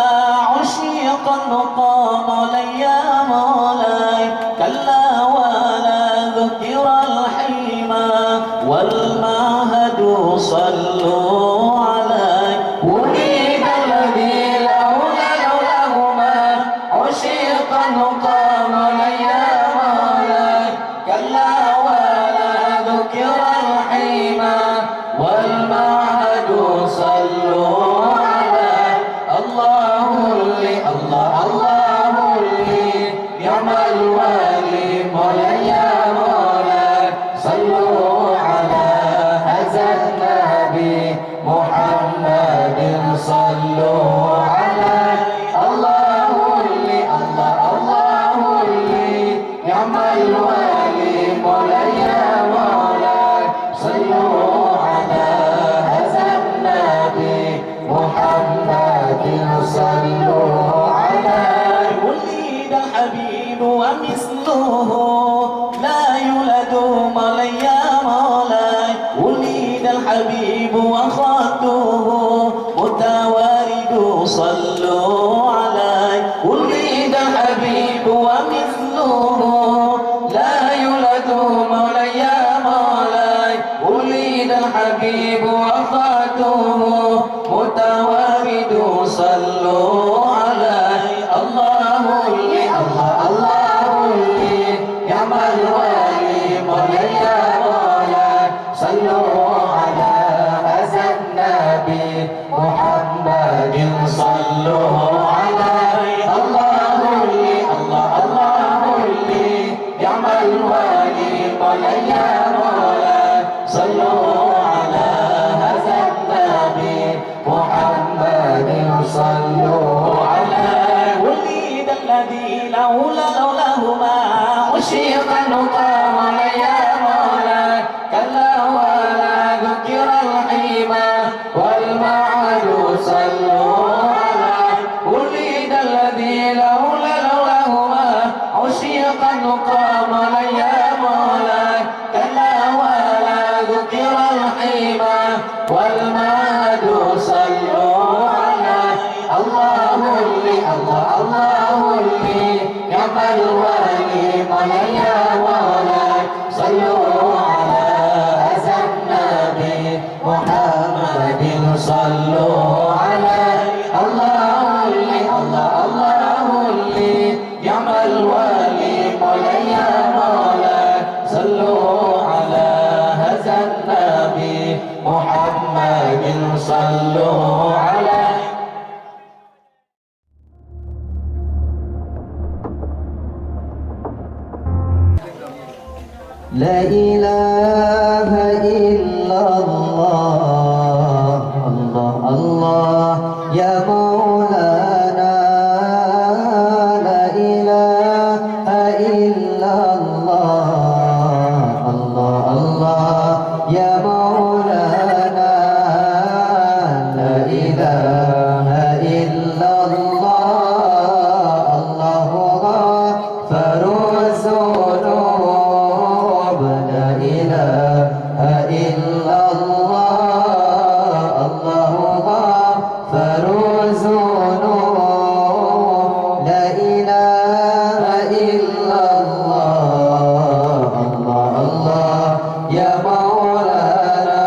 عشق النقام مولاي يا مولاي كلا ولا ذكر الحيما والمعهد صلوا عليه ولد الذي لولاه ما عشق النقام مولاي يا مولاي كلا ولا ذكر الحيما والمعهد وخطه لا يولد مولاي يا مولاي ولد الحبيب وخطه متوارد صلوا عليه ولد الحبيب ومثله لا يولد مولاي يا مولاي ولد الحبيب وخطه متوارد صلوا عليه الله اللي الله اللي يعمل ولي مولاي يا مولاي صلوا على هذا النبي محمد صلوا عليه الله اللي يعمل ولي مولاي يا مولاي صلوا على هذا النبي محمد صلوا عليه ولد الذي لولاهما وشيق النقام يا مولاي كلا ولا ذكر الحيمة والمعد صلوا عليه ولد الذي لولاهما عشيق النقام يا مولاي كلا ولا ذكر الحيمة والمعد صلوا عليه الله اللي يعمل ولي مولاي يا مولاي صلوا على هذا النبي محمد صلوا عليه الله اللي يعمل ولي مولاي يا مولاي صلوا على هذا النبي محمد صلوا عليه لا إله إلا الله الله يا مولانا لا إله إلا الله الله يا مولانا لا إله إلا الله الله غفر الذنوب لا إله إلا الله الله غفر الذنوب لا إله إلا الله الله يا مولانا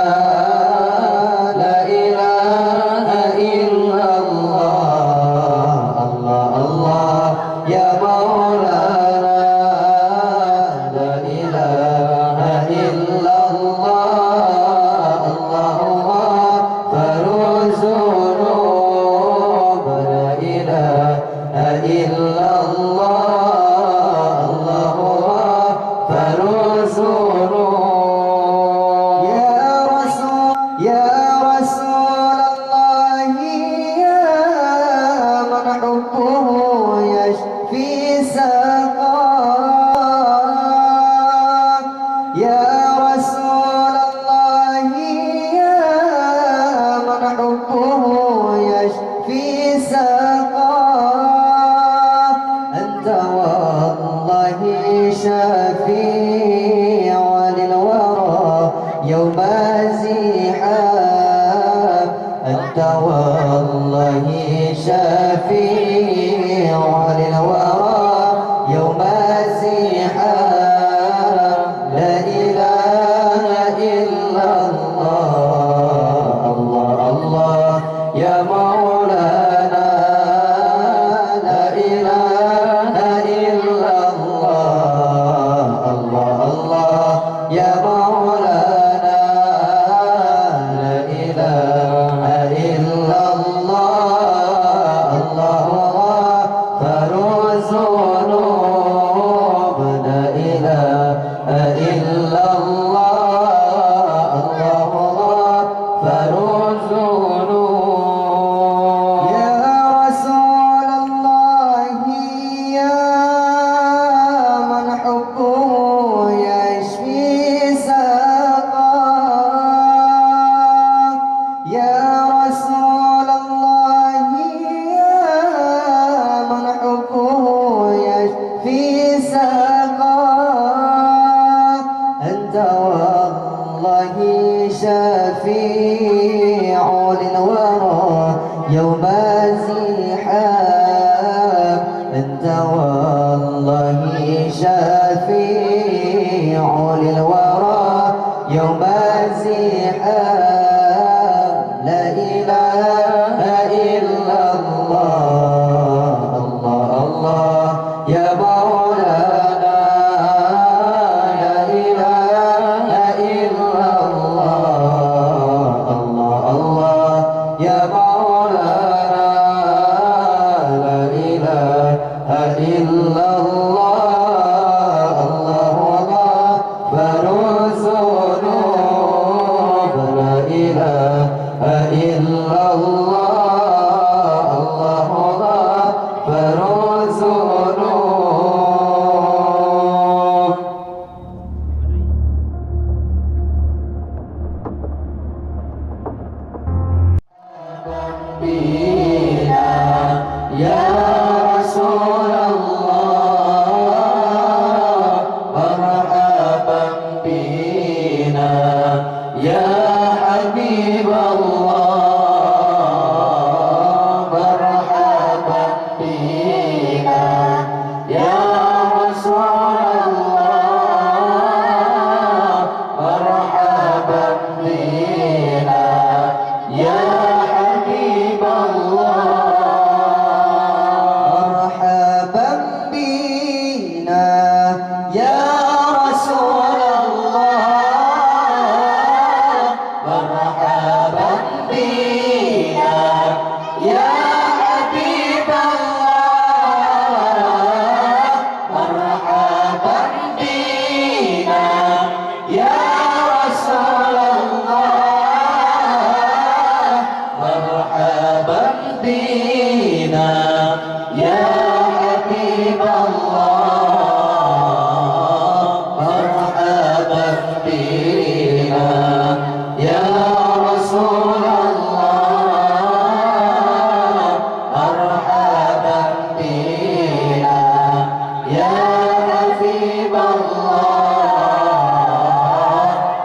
لا إله إلا الله الله يا مولانا لا إله إلا الله الله غفر الذنوب لا إله إلا الله الله غفر الذنوب يا رسول الله يا من حبه يشفي سقاك يا رسول الله يا من حبه يشفي سقاك أنت والله شفيع للورى يوم الزحام أنت والله شفيع للورى يوم الزحام لا إله إلا الله الله يا مولانا لا إله إلا الله الله يا مولانا لا إله إلا الله الله غفر الذنوب لا إله إلا الله الله غفر الذنوب يا رسول الله يا من حبه يشفي سقاك يا رسول الله يا من حبه يشفي سقاك أنت والله شفيع للورى يوم الزحام أنت والله شفيع للورى يوم الزحام لا إله إلا الله الله الله يا مولانا لا إله إلا الله الله الله يا مولانا لا إله إلا الله الله الله فرزقنا لا إله إلا الله الله الله فرزقنا بنا يا رسول الله مرحبا بنا يا حبيب الله مرحبا بنا يا رسول الله مرحبا بنا يا حبيب الله مرحبا بنا يا رسول الله مرحبا بنا يا حبيب الله مرحبا بنا يا رسول الله مرحبا بنا يا حبيب الله مرحبا بنا يا رسول الله مرحبا بنا يا حبيب الله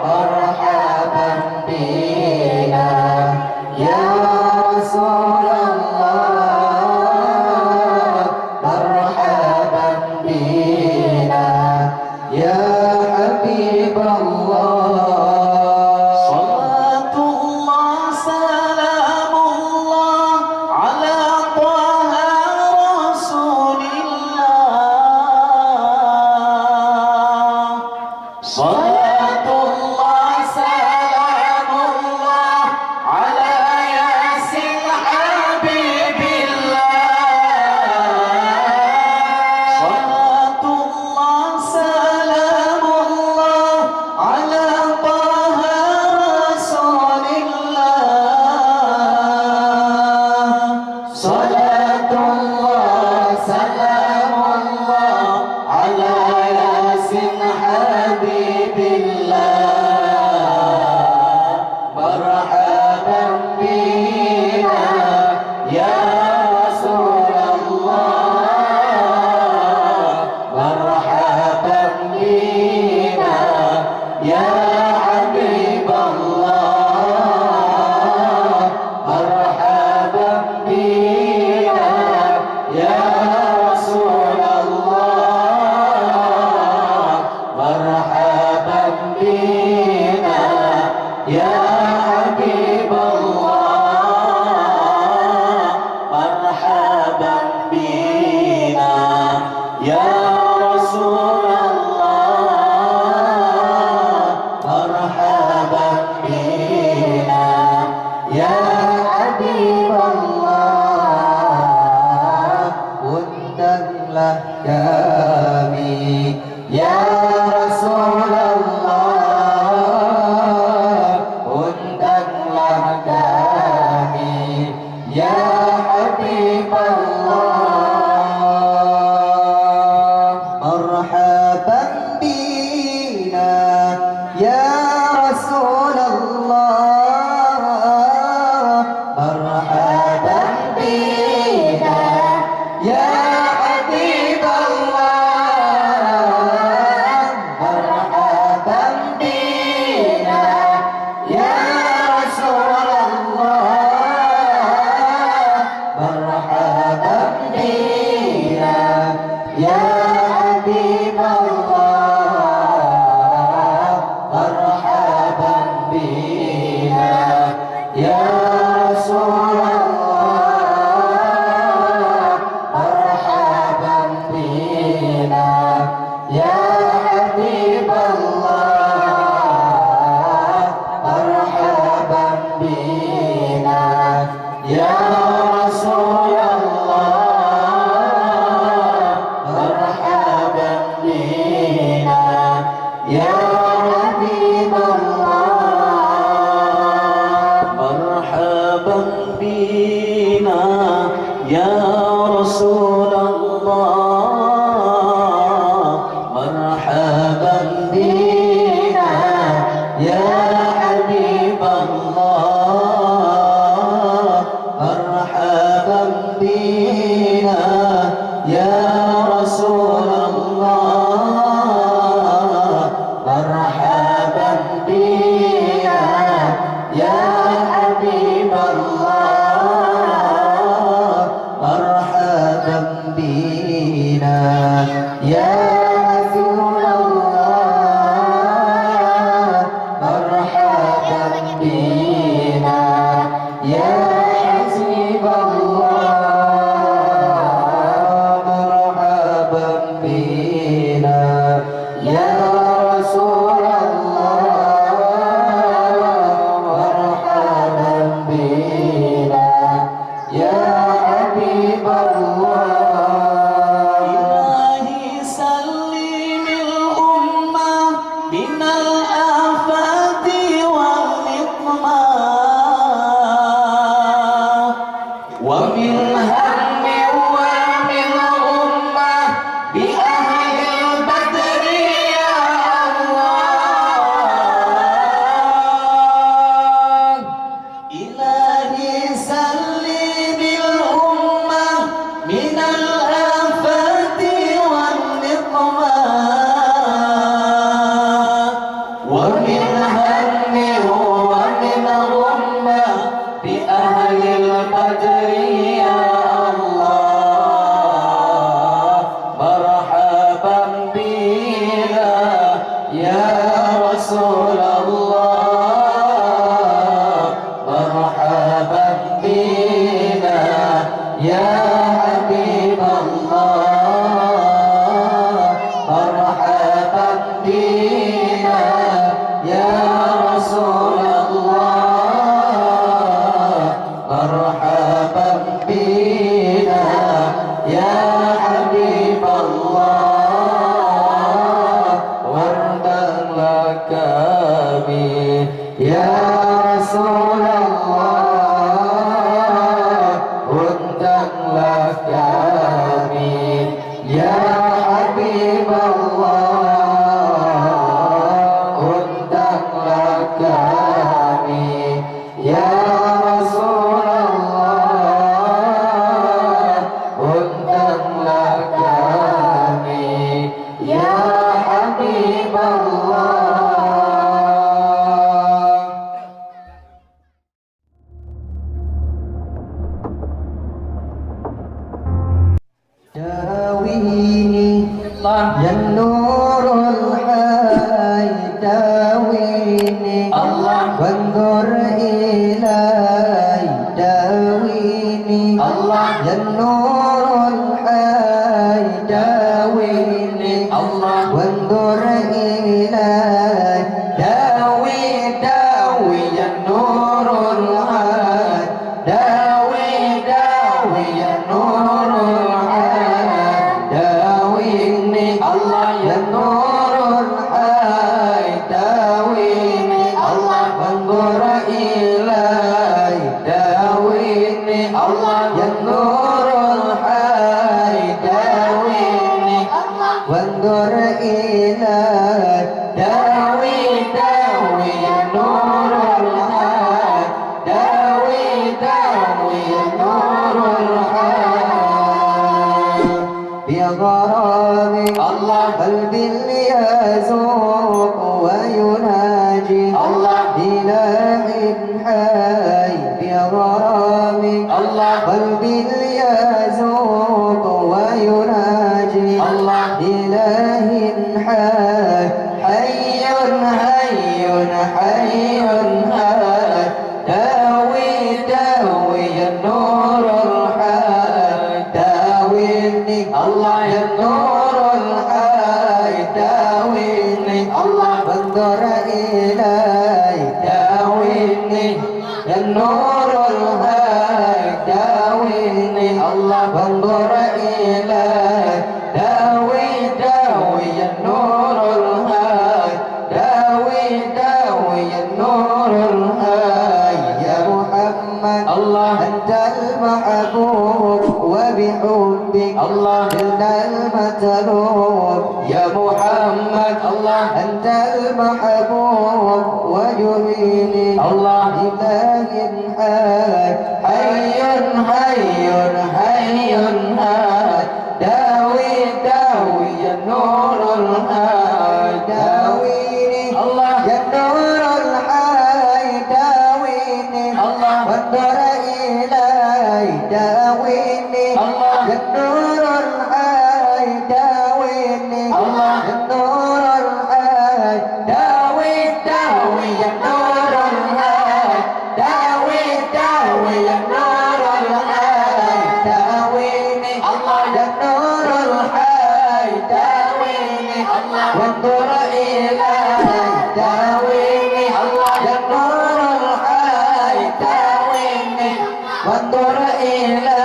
مرحبا بنا يا رسول الله مرحبا بنا يا حبيب الله صلاة الله سلام الله على طه رسول الله صلاة الله سلام الله على ياسين حبيب الله صلاة الله سلام الله على طه رسول الله صلاة الله سلام الله على ياسين حبيب الله مرحبا بنا يا رسول الله مرحبا بنا يا حبيب الله مرحبا بنا يا رسول الله مرحبا بنا يا حبيب الله مرحبا بنا يا رسول الله مرحبا بنا يا حبيب الله undanglah kami ya Rasul Allah undanglah kami ya Habib Allah marhaban bina ya Rasul Allah marhaban bina ya Habib Allah marhaban يا حبيب الله مرحبا بنا يا رسول الله مرحبا بنا يا حبيب الله مرحبا بنا يا رسول الله مرحبا بنا يا حبيب الله مرحبا بنا يا رسول الله مرحبا بنا يا حبيب الله مرحبا بنا يا رسول الله مرحبا بنا يا حبيب الله إلهي سلم الأمة من الآفات والنقمة ومن هم ومن غمة بأهل البدر يا الله إلهي سلم الأمة من الآفات والنقمة ومن هم ومن غمة بأهل البدر يا الله مرحبا بنا يا رسول الله مرحبا بنا يا حبيب الله مرحبا بنا يا رسول الله مرحبا بنا يا حبيب الله وردا لك بي يا رسول الله وردا لك بي يا حبيب الله وردا لك بي يا رسول الله وردا لك بي يا حبيب الله داويني يا النور الحي داويني وانظر إلي داويني يا النور الحي داويني وانظر إلي داوي داوي يا النور الحي داوي داوي يا النور الحي داويني يا النور الحي داويني وانظر إلي داويني يا النور الحي داويني وانظر إلي داوي داوي يا نور الحي داوي داوي يا نور الحي بغرامي قلبي يذوق ويناجي إله حي بغرامي قلبي يذوق ويناجي إله حي حي حي حي حي داوي داوي يا نور الحي داويني يا نور الحي داويني وانظر إلي داويني يا نور الحي داويني وانظر إلي داوي داوي يا نور الحي أنت المحبوب وجميل الله إله حي حي حي حي داوي داوي يا نور الحي داويني الله يا نور الحي داويني الله وانظر إلي داويني الله يا نور الحي داويني الله يا نور الحي داوي داوي يا نور الحي داوي داوي يا نور الحي داويني الله يا نور الحي داويني وانظر إلي داويني يا نور الحي داويني وانظر إلي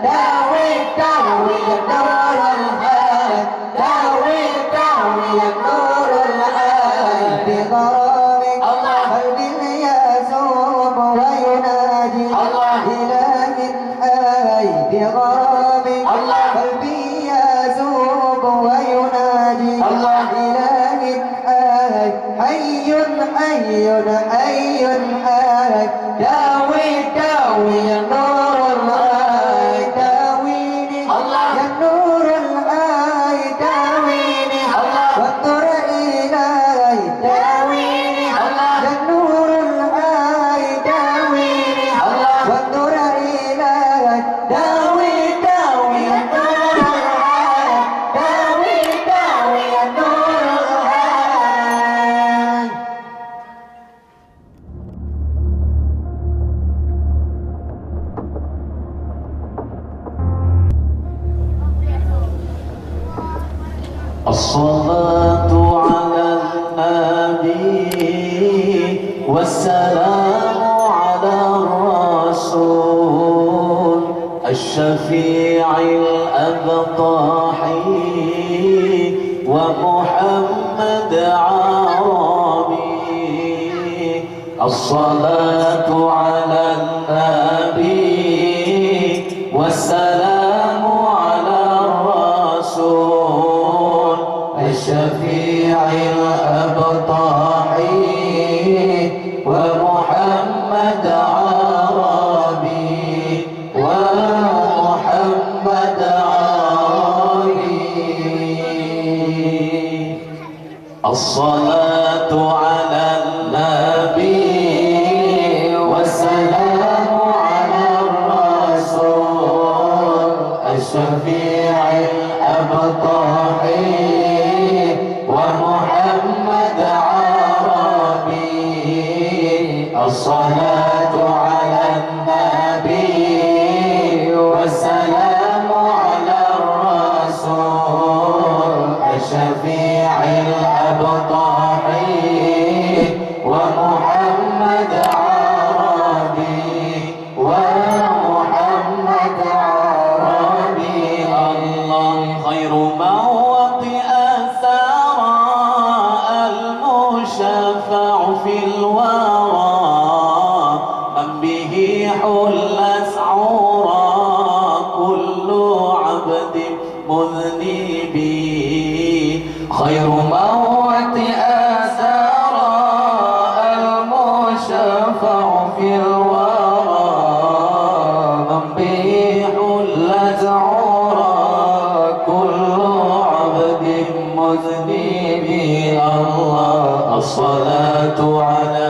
داوي داوي يا نور الحي داوي داوي يا نور الحي بغرامي الله قلبي يذوب وينادي الله إله حي بغرامي الله قلبي يذوب وينادي الله إله حي حي حي حي داوي داوي يا نور الحي داويني الله يا نور الحي داويني الله وانظر إلي داويني الله يا نور الحي داويني الله وانظر إلي داوي داوي يا نور الحي داوي داوي يا نور الحي الصلاة على النبي والسلام على الرسول الشفيع الأبطاحي ومحمد عربي. الصلاة على النبي والسلام على الرسول الشفيع الأبطاحي ومحمد عربي ومحمد عربي. الصلاة على النبي والسلام على الرسول الشفيع الأبطاحي ومحمد عربي. الصلاة على النبي والسلام على الرسول الشفيع الأبطاحي ومحمد عربي ومحمد عربي. الله خير من وطئ الثرى المشفع في الورى من به حلت عورى كل عبد مذنب. خير من وطئ الثرى المشفع في الورى من به حلت عورى كل عبد مذنب. الله الصلاة على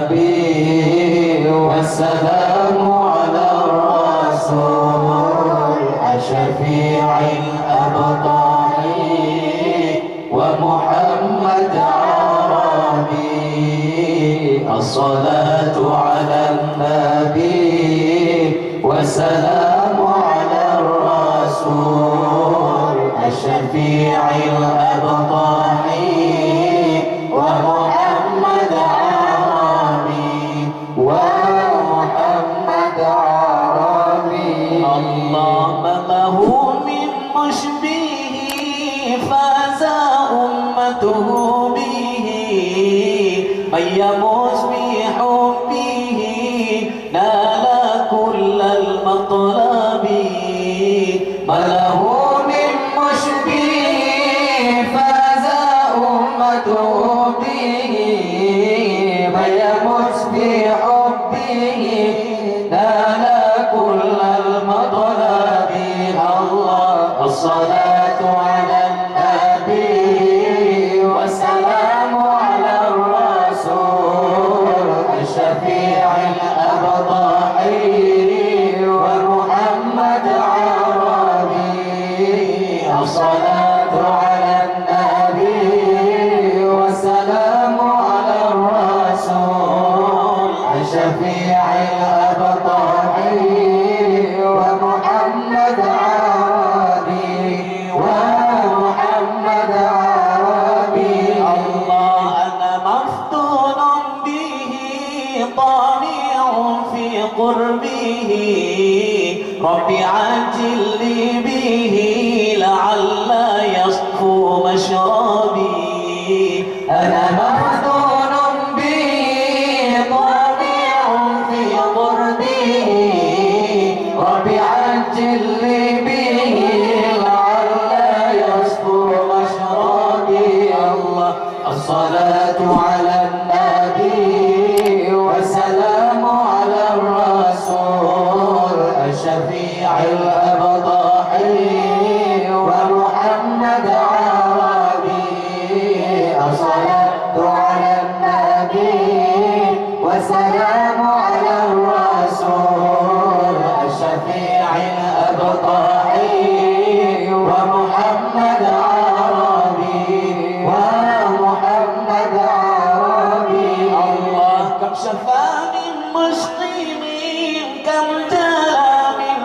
النبي والسلام على الرسول الشفيع الأبطاحي ومحمد عربي. الصلاة على النبي والسلام على الرسول الشفيع الأبطاحي ومحمد عربي ومحمد عربي. الله ما له من مشبه فاز أمته به من يموت بحبه نال كل المطلب. ما له من مشبه فاز أمته به فيمت في حبه نال كل المطلب الله الصلاة على النبي والسلام على الرسول الشفيع الأبطحي ومحمد عربي الصلاة على النبي والسلام على الرسول الشفيع الأبطحي ومحمد عربي ومحمد عربي الله أنا مفتون به طامع في قربه رب عجل لي به لعل يصفو مشربي أنا مفتون به طامع في قربه رب عجل لي به لعل يصفو مشربي الله الصلاة على النبي والسلام على الرسول الشفيع الأبطحي ومحمد عربي الصلاة على النبي والسلام على الرسول الشفيع الأبطحي ومحمد عربي ومحمد عربي الله كم شفى من مسقيم كم جلى من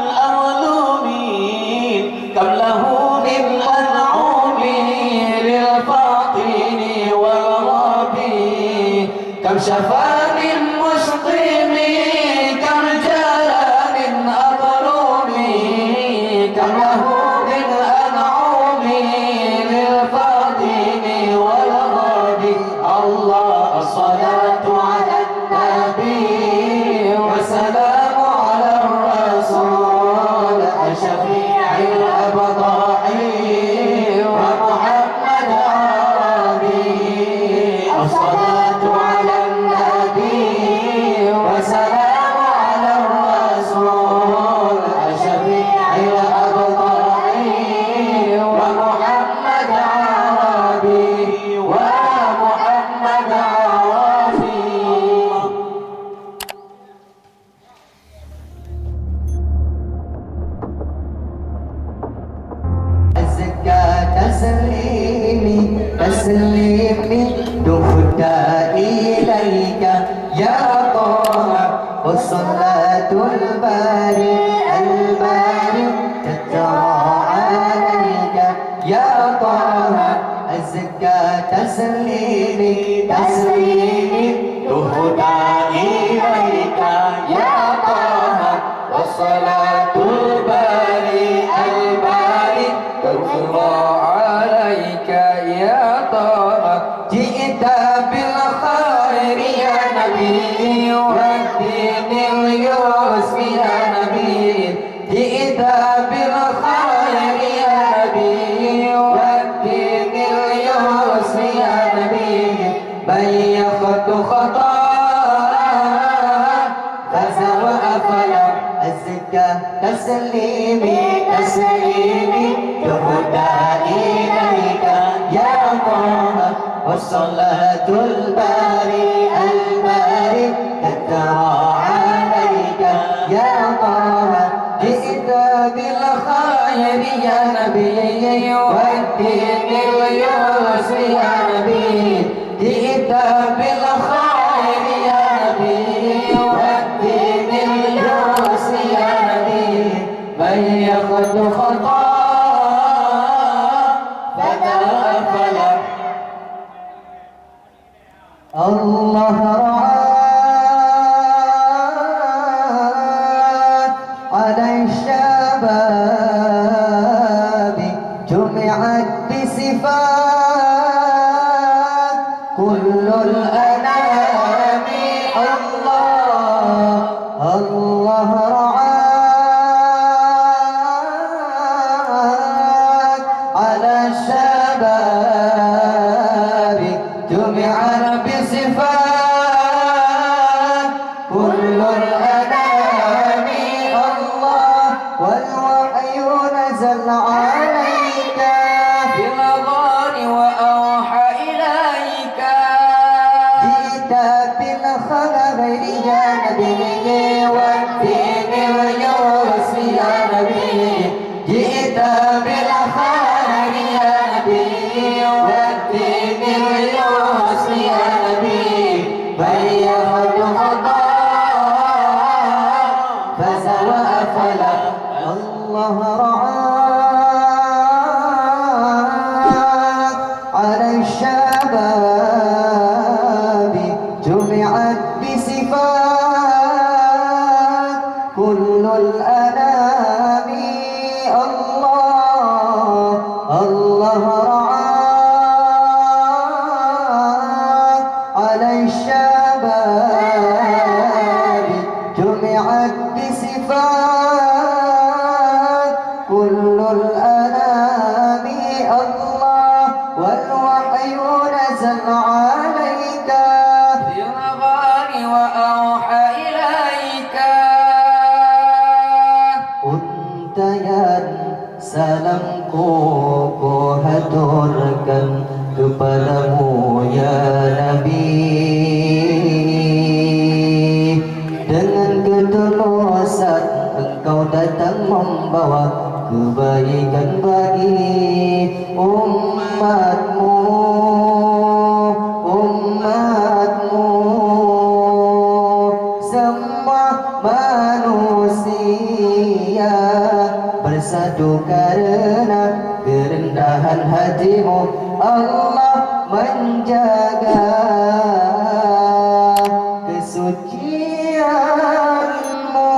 أظلومين كم له من أنعم للفاطن والغابي كم شفى من مسقيم كم جلى من أظلم كم له من أنعم للفاطن والغابي الله الصلاة على النبي والسلام على الرسول الشفيع الأبطحي ومحمد عربي الصلاة على النبي والسلام على الرسول الشفيع الأبطحي ومحمد عربي ومحمد عربي الزكاة تسليمي تسليمي دفت إليك يا طه والصلاة الباري الباري تترى عليك يا طه الزكاة تسليمي تسليمي دفت إليك يا طه والصلاة الباري الباري تترى عليك يا طه جئت بالخير يا نبي والدين اليسر يا نبي جئت بالخير يا نبي والدين اليسر يا نبي بيخت خطاك فزرع فلم الزكاة تسليمي تسليمي تهدى إليك يا طه والصلاة الباري الباري تترى عليك يا طه جئت بالخير يا نبي والدين اليسر يا نبي جئت بالخير يا نبي والدين اليسر يا نبي من يخط خطا فلا الله رعاك على الشباب جمعت بصفات كل الأنام الله الله رعاك على الشباب جمعت جمعت بصفات كل الأنام الله والوحي نزل عليك في الغار وأوحى إليك جئت بالخبر يا نبي والدين اليوس يا نبي جئت بالخبر يا نبي والدين اليوس يا نبي بيض خطا فزوى فلا الله رعاك على الشباب جمعت بصفات كل الأنام الله الله رعاك على الشباب جمعت بصفات كل الأنام الله والوحي نزل عليك في الغار وأوحى إليك Untayan salamku ku haturkan kepadamu ya Nabi. Dengan ketulusan engkau datang membawa kebaikan bagi umatmu, umatmu. Semua manusia bersatu karena kerendahan hatimu. Allah menjaga kesucianmu.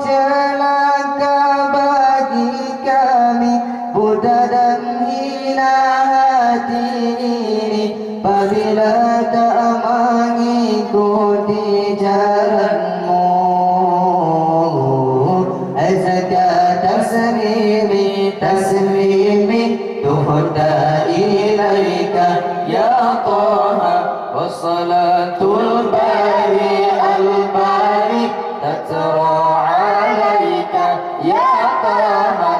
Celaka bagi kami Buddha dan hina hati ini apabila tak mengikuti jalanmu. Azka taslimi taslimi tuhda ilaika ya Taha wassalatul bari al-bari tatra alaika ya Taha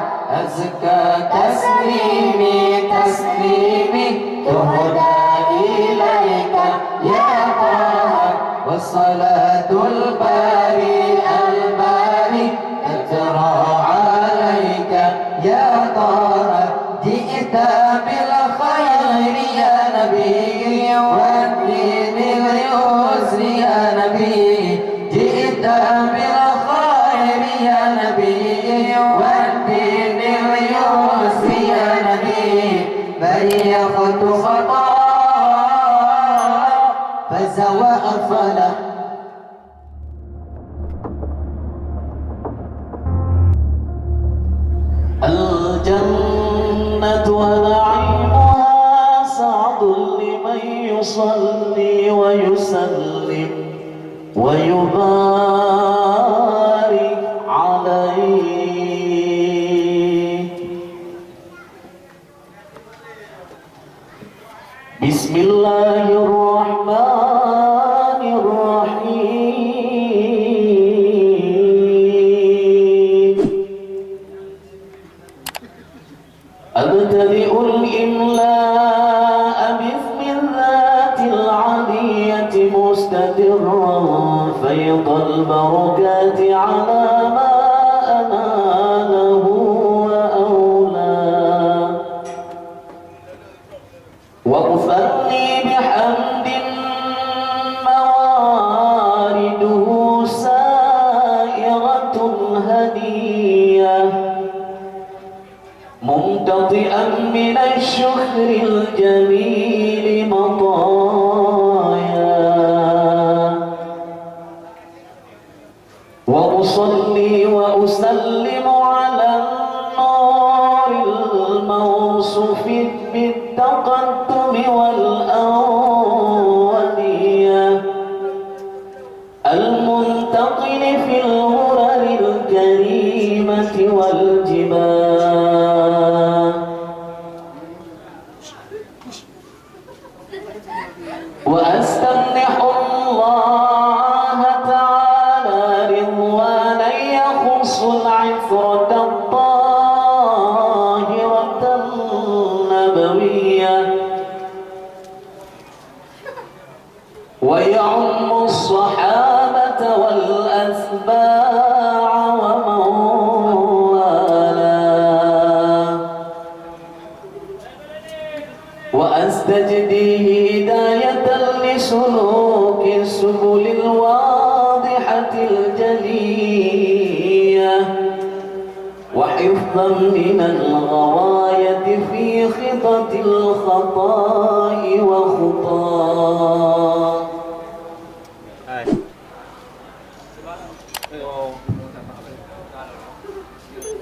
azka taslimi taslimi tuhda ilaika ya Taha wassalatul bari al-bari tatra alaika ya Taha ji'ta bil khairi ya Nabi والدين اليسر يا نبي جئت بالخير يا نبي والدين اليسر يا نبي بيضت خطا فزوى أفلا الجنة ونعيمها سعد لمن يصلي ويسلم ويبارك عليه. بسم الله الرحمن الرحيم. أبتدئ الإملاء باسم الذات العلية مستدرا فيض البركات على ما أناله وأولى واغفرني بحمد موارده سائغة هدية ممتطئا من الشكر الجميل مطايا وأصلي وأستمنح الله تعالى رضوانا يخص العفرة الطاهرة النبوية ويعم الصحابة والأتباع ومن والاه وأستجدي هداية لسلوك السبل الواضحة الجلية وحفظا من الغواية في خطط الخطاء وخطاه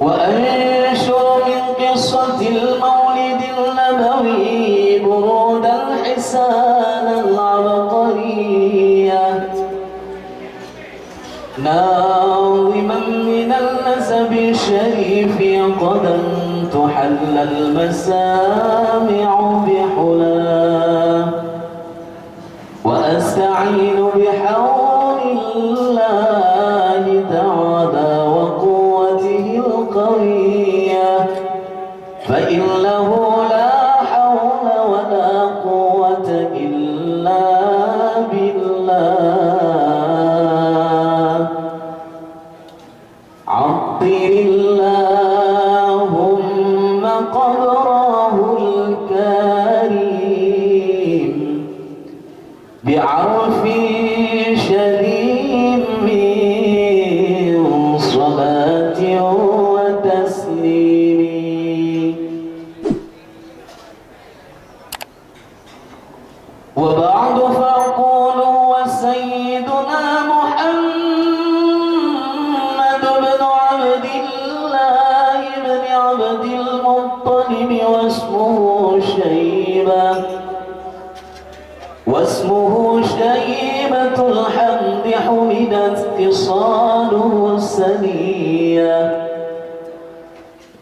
وأنشر من قصة المولد النبوي برودا حسانا العبقرية ناظما من النسب الشريف قدا تحل المسامع بحلاه وأستعين بحول الله تعالى وقوته القوية فإنه لا حول ولا قوة إلا بالله عطر اللهم قبره الكريم بعرف شديد من صلاة وتسليم وبعد فأقول وسيدنا محمد بن عبد الله بن عبد المطلب واسمه شيبة الحمد حمدت خصاله السنية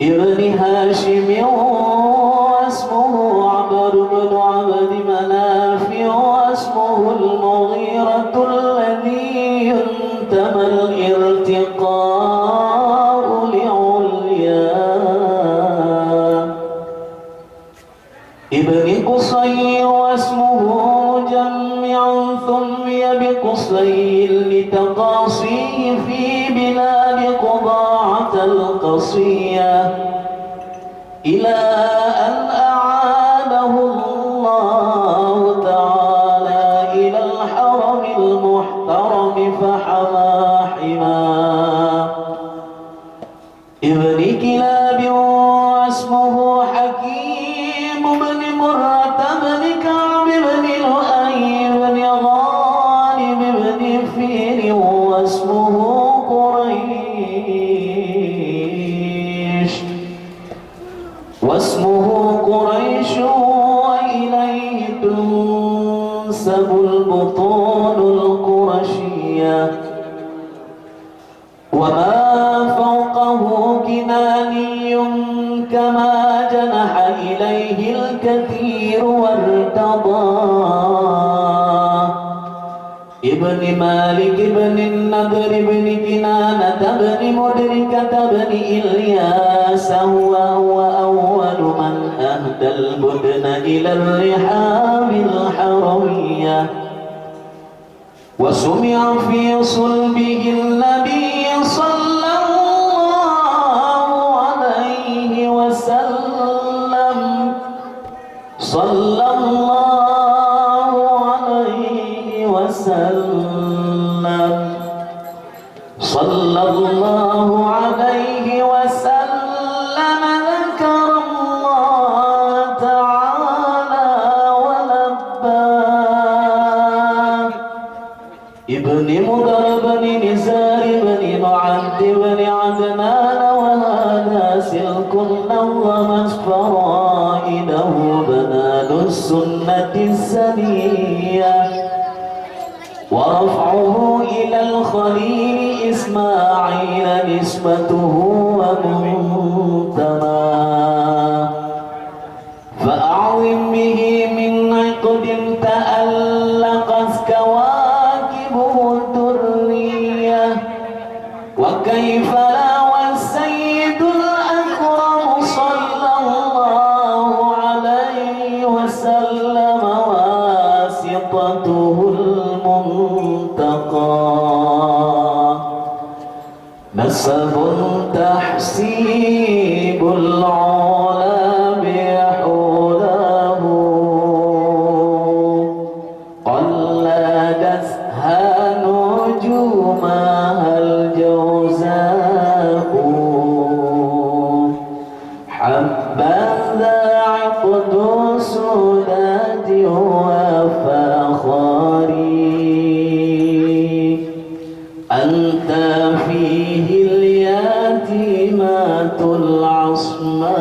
ابن هاشم واسمه عمرو بن عبد مناف واسمه المغيرة الذي ينتمى الارتقاء لعلياه ابن قصي واسمه مجمع ثمي بقصي لتقاصيه في بلاد قضاعة القصية إلى أن أعاده الله تعالى إلى الحرم المحترم فحمى حماه ابن كلاب واسمه حكيم بن مرة بن كعب بن لؤي بن غالب بن فيل واسمه قريش وإليه تنسب البطون القرشية وما فوقه كناني كما جنح إليه الكثير وارتضاه ابن مالك بن النضر بن كنانة بن مدركة بن إلياس هو أول من أهدى البدن إلى الرحاب الحروية وسمع في صلبه النبي صلى الله عليه وسلم صلى الله عليه وسلم صلى الله عليه وسلم ذكر الله تعالى ولباه ابن مضر بن نزار بن معد بن عدنان وهذا سلك نظمت فرائده بنان السنة السنية ورفعه إلى الخليل إسماعيل نسبته ومنتماه فأعظم به من عقد تألى ضابطته المنتقى نسب تحسيب العلا بحوله قلدتها نجومها الجوزاء حبذا عقد سداد وفخري أنت فيه اليتيمة العصماء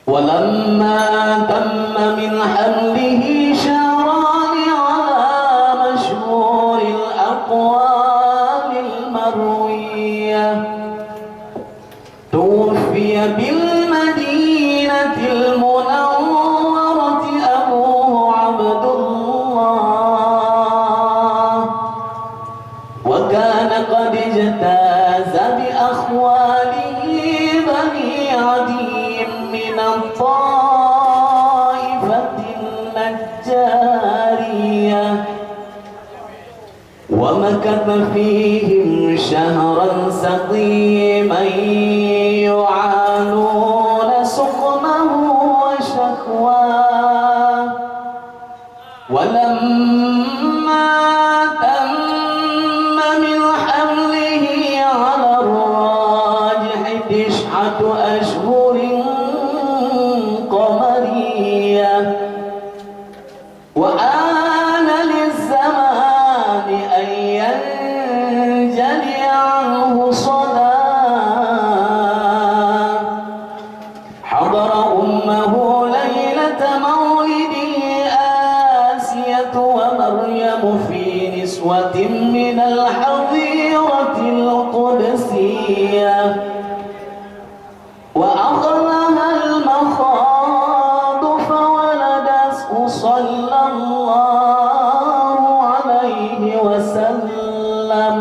ولما تم من حمله شهران على مشهور الأقوال المروية توفي بالمدينة المنورة أبوه عبد الله وكان قد اجتاز بأخواله بني عدي من الطائفة النجارية ومكث فيهم شهرا سقيما يعانون سقمه وشكواه ولما تم من حمله على الراجح 9 أشهر قمرية وآن للزمان أن ينجلي عنه صداه حضر أمه ليلة مولده آسية ومريم في نسوة من الحظيرة القدسية وأخذها المخاض فولدته صلى الله عليه وسلم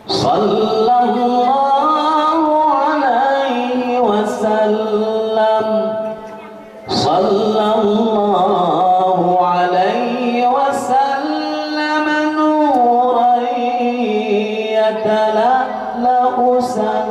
صلى الله عليه وسلم صلى الله عليه وسلم نورا يتلألأ سلام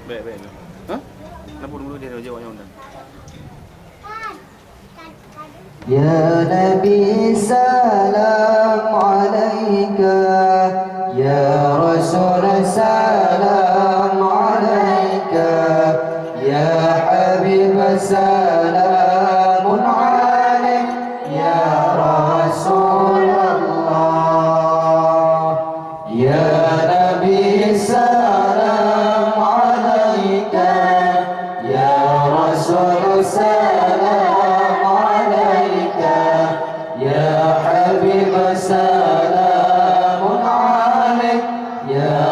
Baik. Hah? Kenapa dulu dia jawab yang undang? يا نبي سلام عليك يا رسول سلام عليك يا حبيب سلام عليك يا رسول الله يا نبي سلام عليك يا رسول سلام عليك يا حبيب سلام عليك يا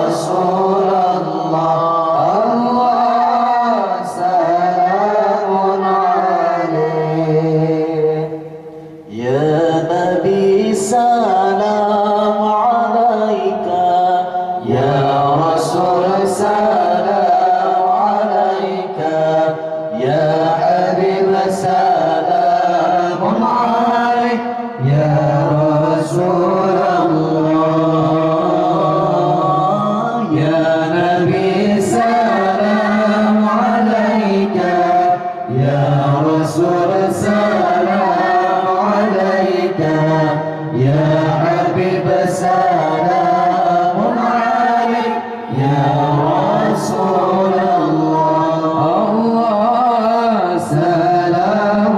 رسول الله الله سلام عليك يا نبي سلام عليك يا رسول سلام عليك يا حبيب سلام عليك يا رسول الله يا نبي سلام عليك يا رسول سلام عليك يا حبيب سلام عليك يا رسول الله الله سلام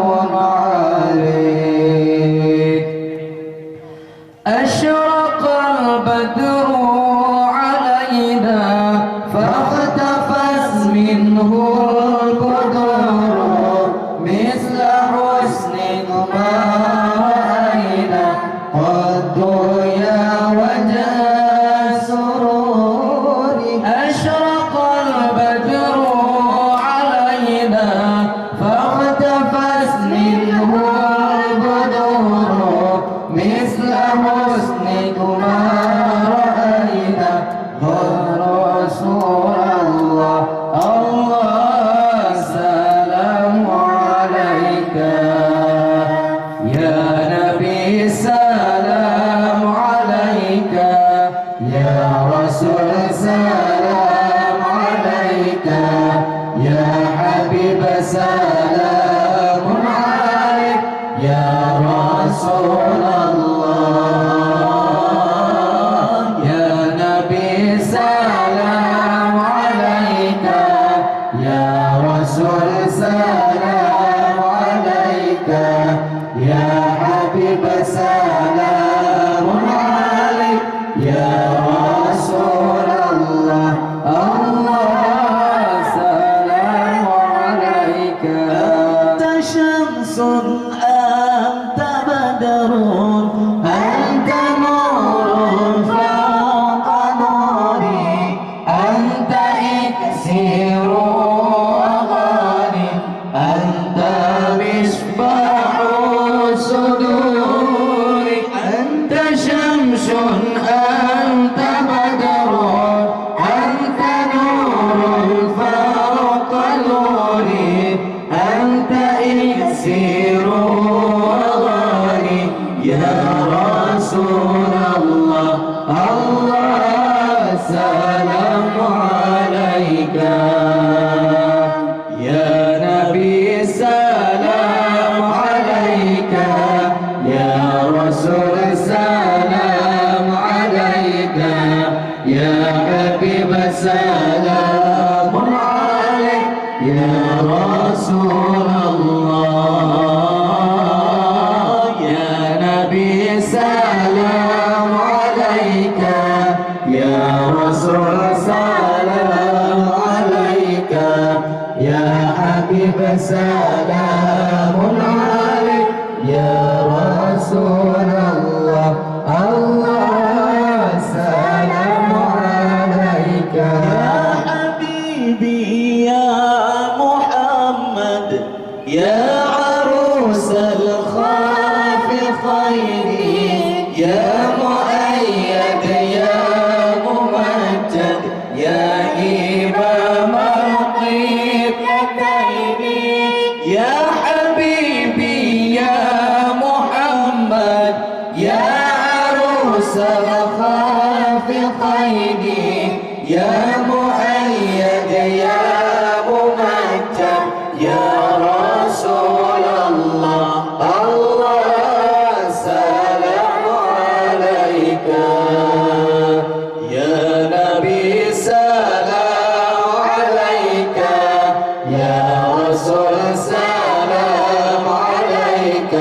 عليك مثل حسنكما رأينا غير رسول الله الله سلام عليك يا نبي سلام عليك يا رسول سلام عليك يا حبيب سلام عليك يا رسول الله يا نبي سلام عليك يا رسول سلام عليك يا حبيب سلام عليك يا رسول الله الله سلام عليك أنت شمس أنت بدر أنت نور فوق نوري أنت إكسير وغالي أنت مصباح صدوري أنت شمس أنت بدر أنت نور فوق نوري أنت إكسير وغالي يا رسول الله الله سلام عليك يا نبي سلام عليك يا رسول سلام عليك يا حبيب سلام عليك يا رسول الله يا نبي سلام عليك يا رسول سلام عليك يا حبيب سلام عليك يا رسول الله الله سلام عليك يا حبيبي يا محمد يا عروس الخافقين يا مؤيد يا ممجد يا إمام القبلتين يا حبيبي يا محمد يا عروس الخافقين يا مؤيد يا ممجد يا رسول الله الله سلام عليك يا نبي سلام عليك يا رسول سلام عليك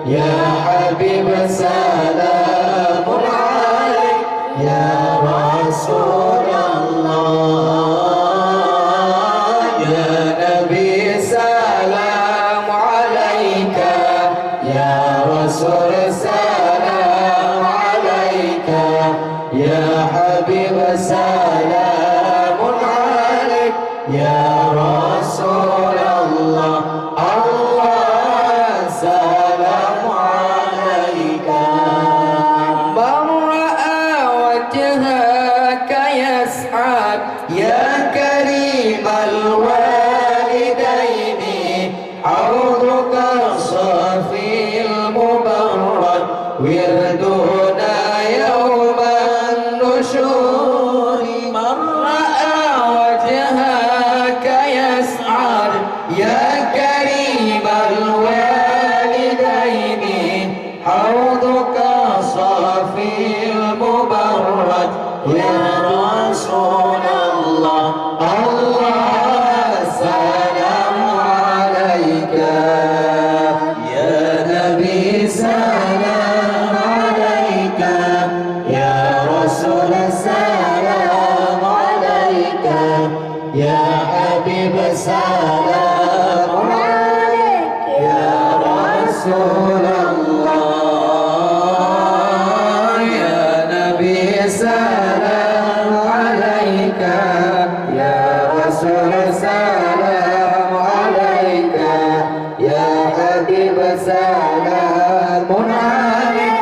يا حبيب سلام عليك يا رسول الله يا نبي سلام عليك يا رسول سلام عليك يا حبيب سلام عليك يا رسول الله الله سلام عليك من رأى وجهك يسعد يا كريم الوالدين عودك الصافي المبرد وردنا يوم النشور من رأى وجهك يسعد يا كريم الوالدين حوضك صافي المبرد يا رسول الله الله سلام عليك يا نبي سلام عليك يا رسول سلام عليك يا حبيب سلام عليك يا رسول الله يا نبي سلام عليك يا رسول سلام عليك يا حبيب سلام عليك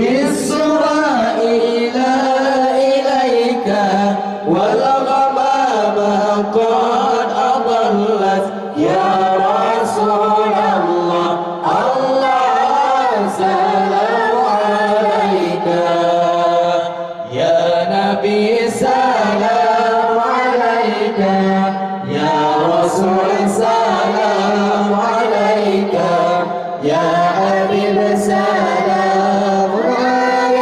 إسرائيل إليك والغمام قد أضلت يا رسول الله الله سلام عليك يا نبي سلام عليك يا رسول سلام عليك يا حبيب سلام عليك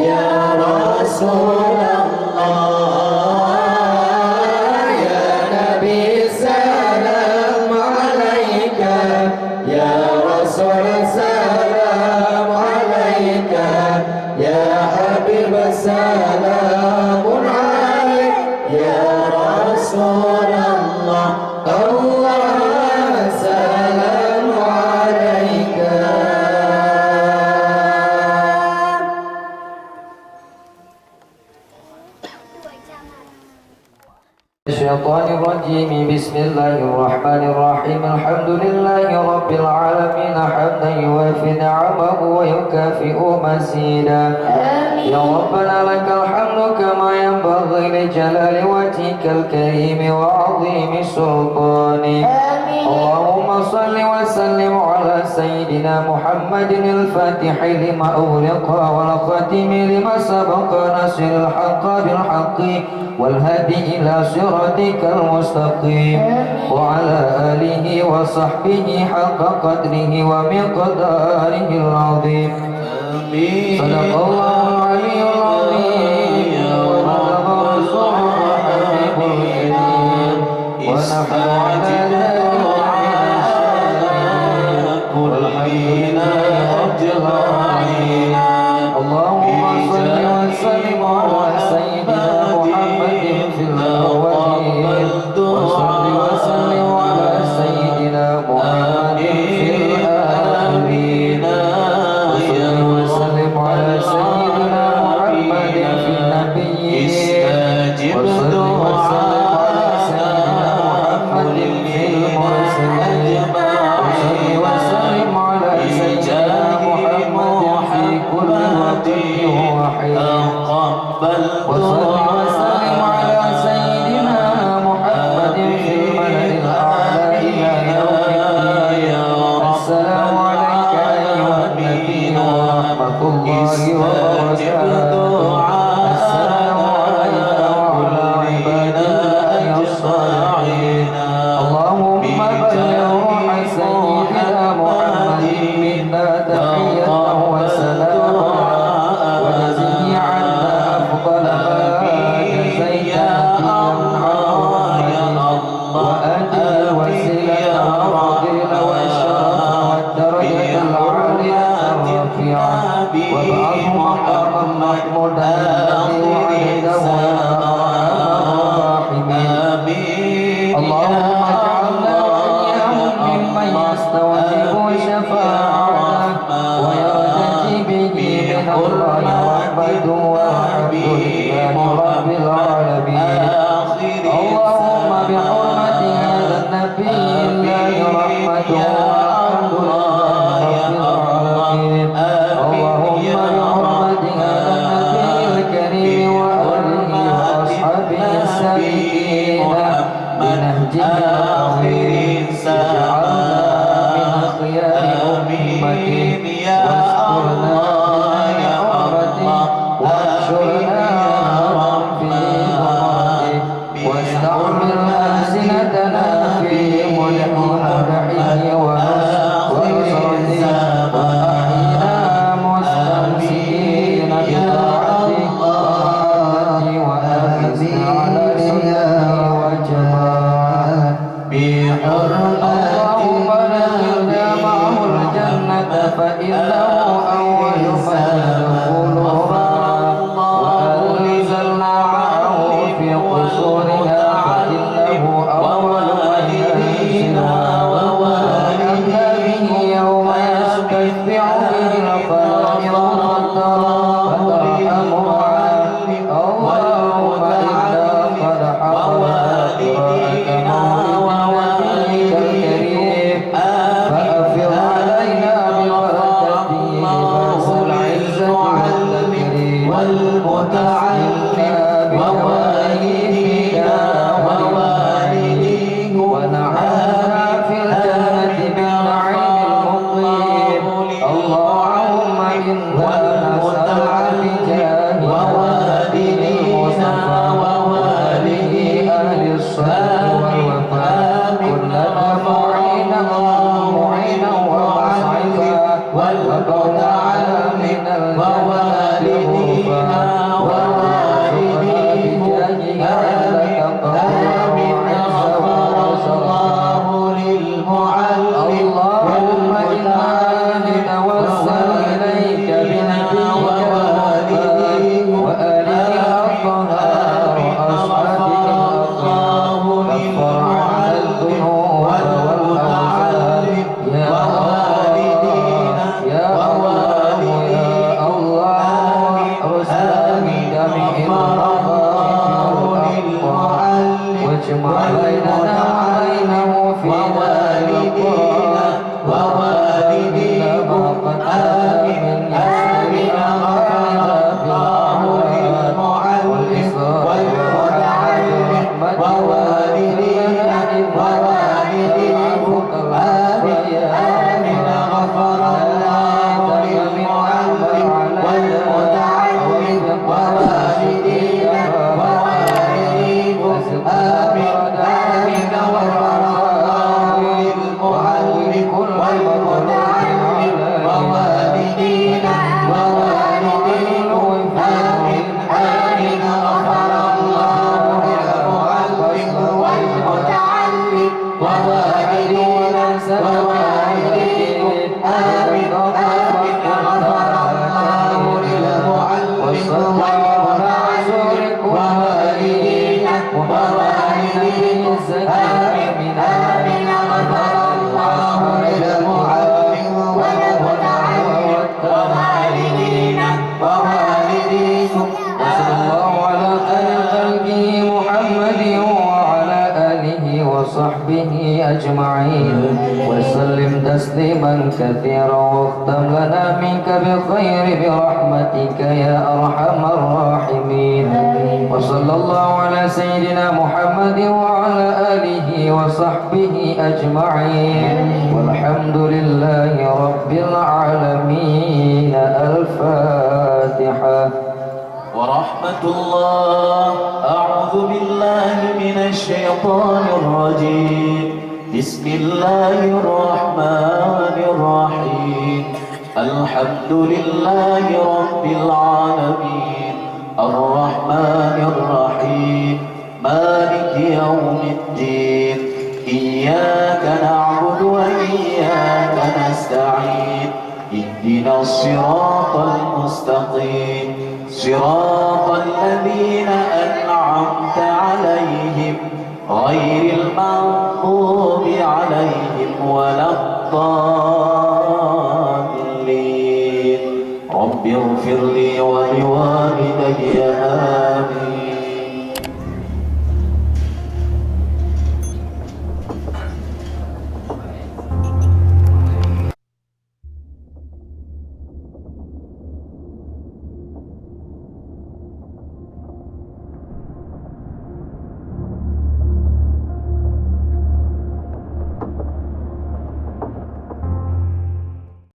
يا رسول الله يا نبي سلام عليك يا رسول سلام عليك يا حبيب سلام عليك يا رسول الله الله سلام عليك الشيطان الرجيم بسم الله الرحمن الرحيم الحمد لله رب العالمين حمدا يوافي نعمه ويكافئ مزيدا يا ربنا لك الحمد كما ينبغي لجلال وجهك الكريم وعظيم سلطانك اللهم صل وسلم على سيدنا محمد الفاتح لما أغلق والخاتم لما سبق ناصر الحق بالحق والهادي إلى صراطك المستقيم وعلى آله وصحبه حق قدره ومقداره العظيم صدق الله العلي العظيم وبلغ رسوله الحبيب الكريم ونحن على ذلك والحمد لله رب العالمين اللهم صل وسلم على سيدنا محمد في الأولين وصل وسلم على سيدنا محمد في الآخرين وصل وسلم على سيدنا محمد في النبيين وصل وسلم على سيدنا محمد في المرسلين وصل وسلم على سيدنا محمد في كل وقت وحين وصل وسلم على سيدنا محمد في الملأ الأعلى إلى يوم الدين السلام عليك أيها النبي ورحمة الله وبركاته السلام عليك وعلى عباد الله الصالحين اللهم بلغ روح سيدنا محمد منا تحية وسلاما وجزه عنا أفضل ما جزيت نبيا عن وأدي الوسيلة والفضيلة والشرف والدرجة العالية الرفيعة وابعثه مقاما محمودا الذي وعدته يا أرحم الراحمين اللهم اجعلنا وإياهم ممن يستوجب شفاعته ويرتجي به من الله وحده والحمد لله رب العالمين اللهم بحرمة هذا النبي الله رحمته والحمد لله رب العالمين اللهم بحرمة هذا النبي الكريم وآله وأصحابه السابقين بنهجه الآخرين اجعلنا من خيار أمته واسترنا بحرمته واحشرنا في ظلمته واستعمل ألسنتنا في مدحه ونصرته وأحينا مستمسكين بطاعته ومحبته وآخذنا على سنته وجماعته اللهم دخلنا معه الجنة فإنه أول من يدخلها وأنزلنا معه في قصورنا فإنه أول من ينزلها وأحينا به يوم يستشفع به الخلائق فترحمها اللهم إنا قد حضرنا قراءة مولد نبيك الكريم فأفض علينا ببركته لباس العزة والمتعلم ووالدينا ووالدي أهل الصلاة والوفاء كلنا معينا ومعينا والمتعلم ووالدينا ووالديه آمين آمين غفر الله للمعلم اللهم إنا نتوسل إليك بنبيك ووالديه وآله الأطهار وأصحابه الأطهار غفر عنا الذنوب والأوزار يا والدينا يا الله يا الله أرسلني جميع واجمع بيننا وبينه في والدينا ووالديكم آمين آمين غفر الله للمعلم والمتعلم ووالدينا ووالديكم آمين آمين غفر الله للمعلم والمتعلم ووالدينا ووالديكم آمين آمين غفر الله للمعلم والمتعلم ووالدينا ووالديكم آمين آمين غفر الله للمعلم والمتعلم ووالدينا ووالديكم آمين آمين غفر الله للمعلم والمتعلم ووالدينا ووالديكم آمين آمين غفر الله للمعلم والمتعلم ووالدينا ووالديكم وصلى الله على خير خلقه محمد وعلى آله وصحبه أجمعين وسلم تسليما كثيرا واختم لنا منك بخير برحمتك يا أرحم الراحمين وصلى الله على سيدنا محمد وعلى آله وصحبه أجمعين والحمد لله رب العالمين الفاتحة ورحمة الله. أعوذ بالله من الشيطان الرجيم. بسم الله الرحمن الرحيم. الحمد لله رب العالمين الرحمن الرحيم مالك يوم الدين إياك نعبد وإياك نستعين اهدنا الصراط المستقيم صراط الذين أنعمت عليهم غير المغضوب عليهم ولا الضالين رب اغفر لي ولوالدي آمين.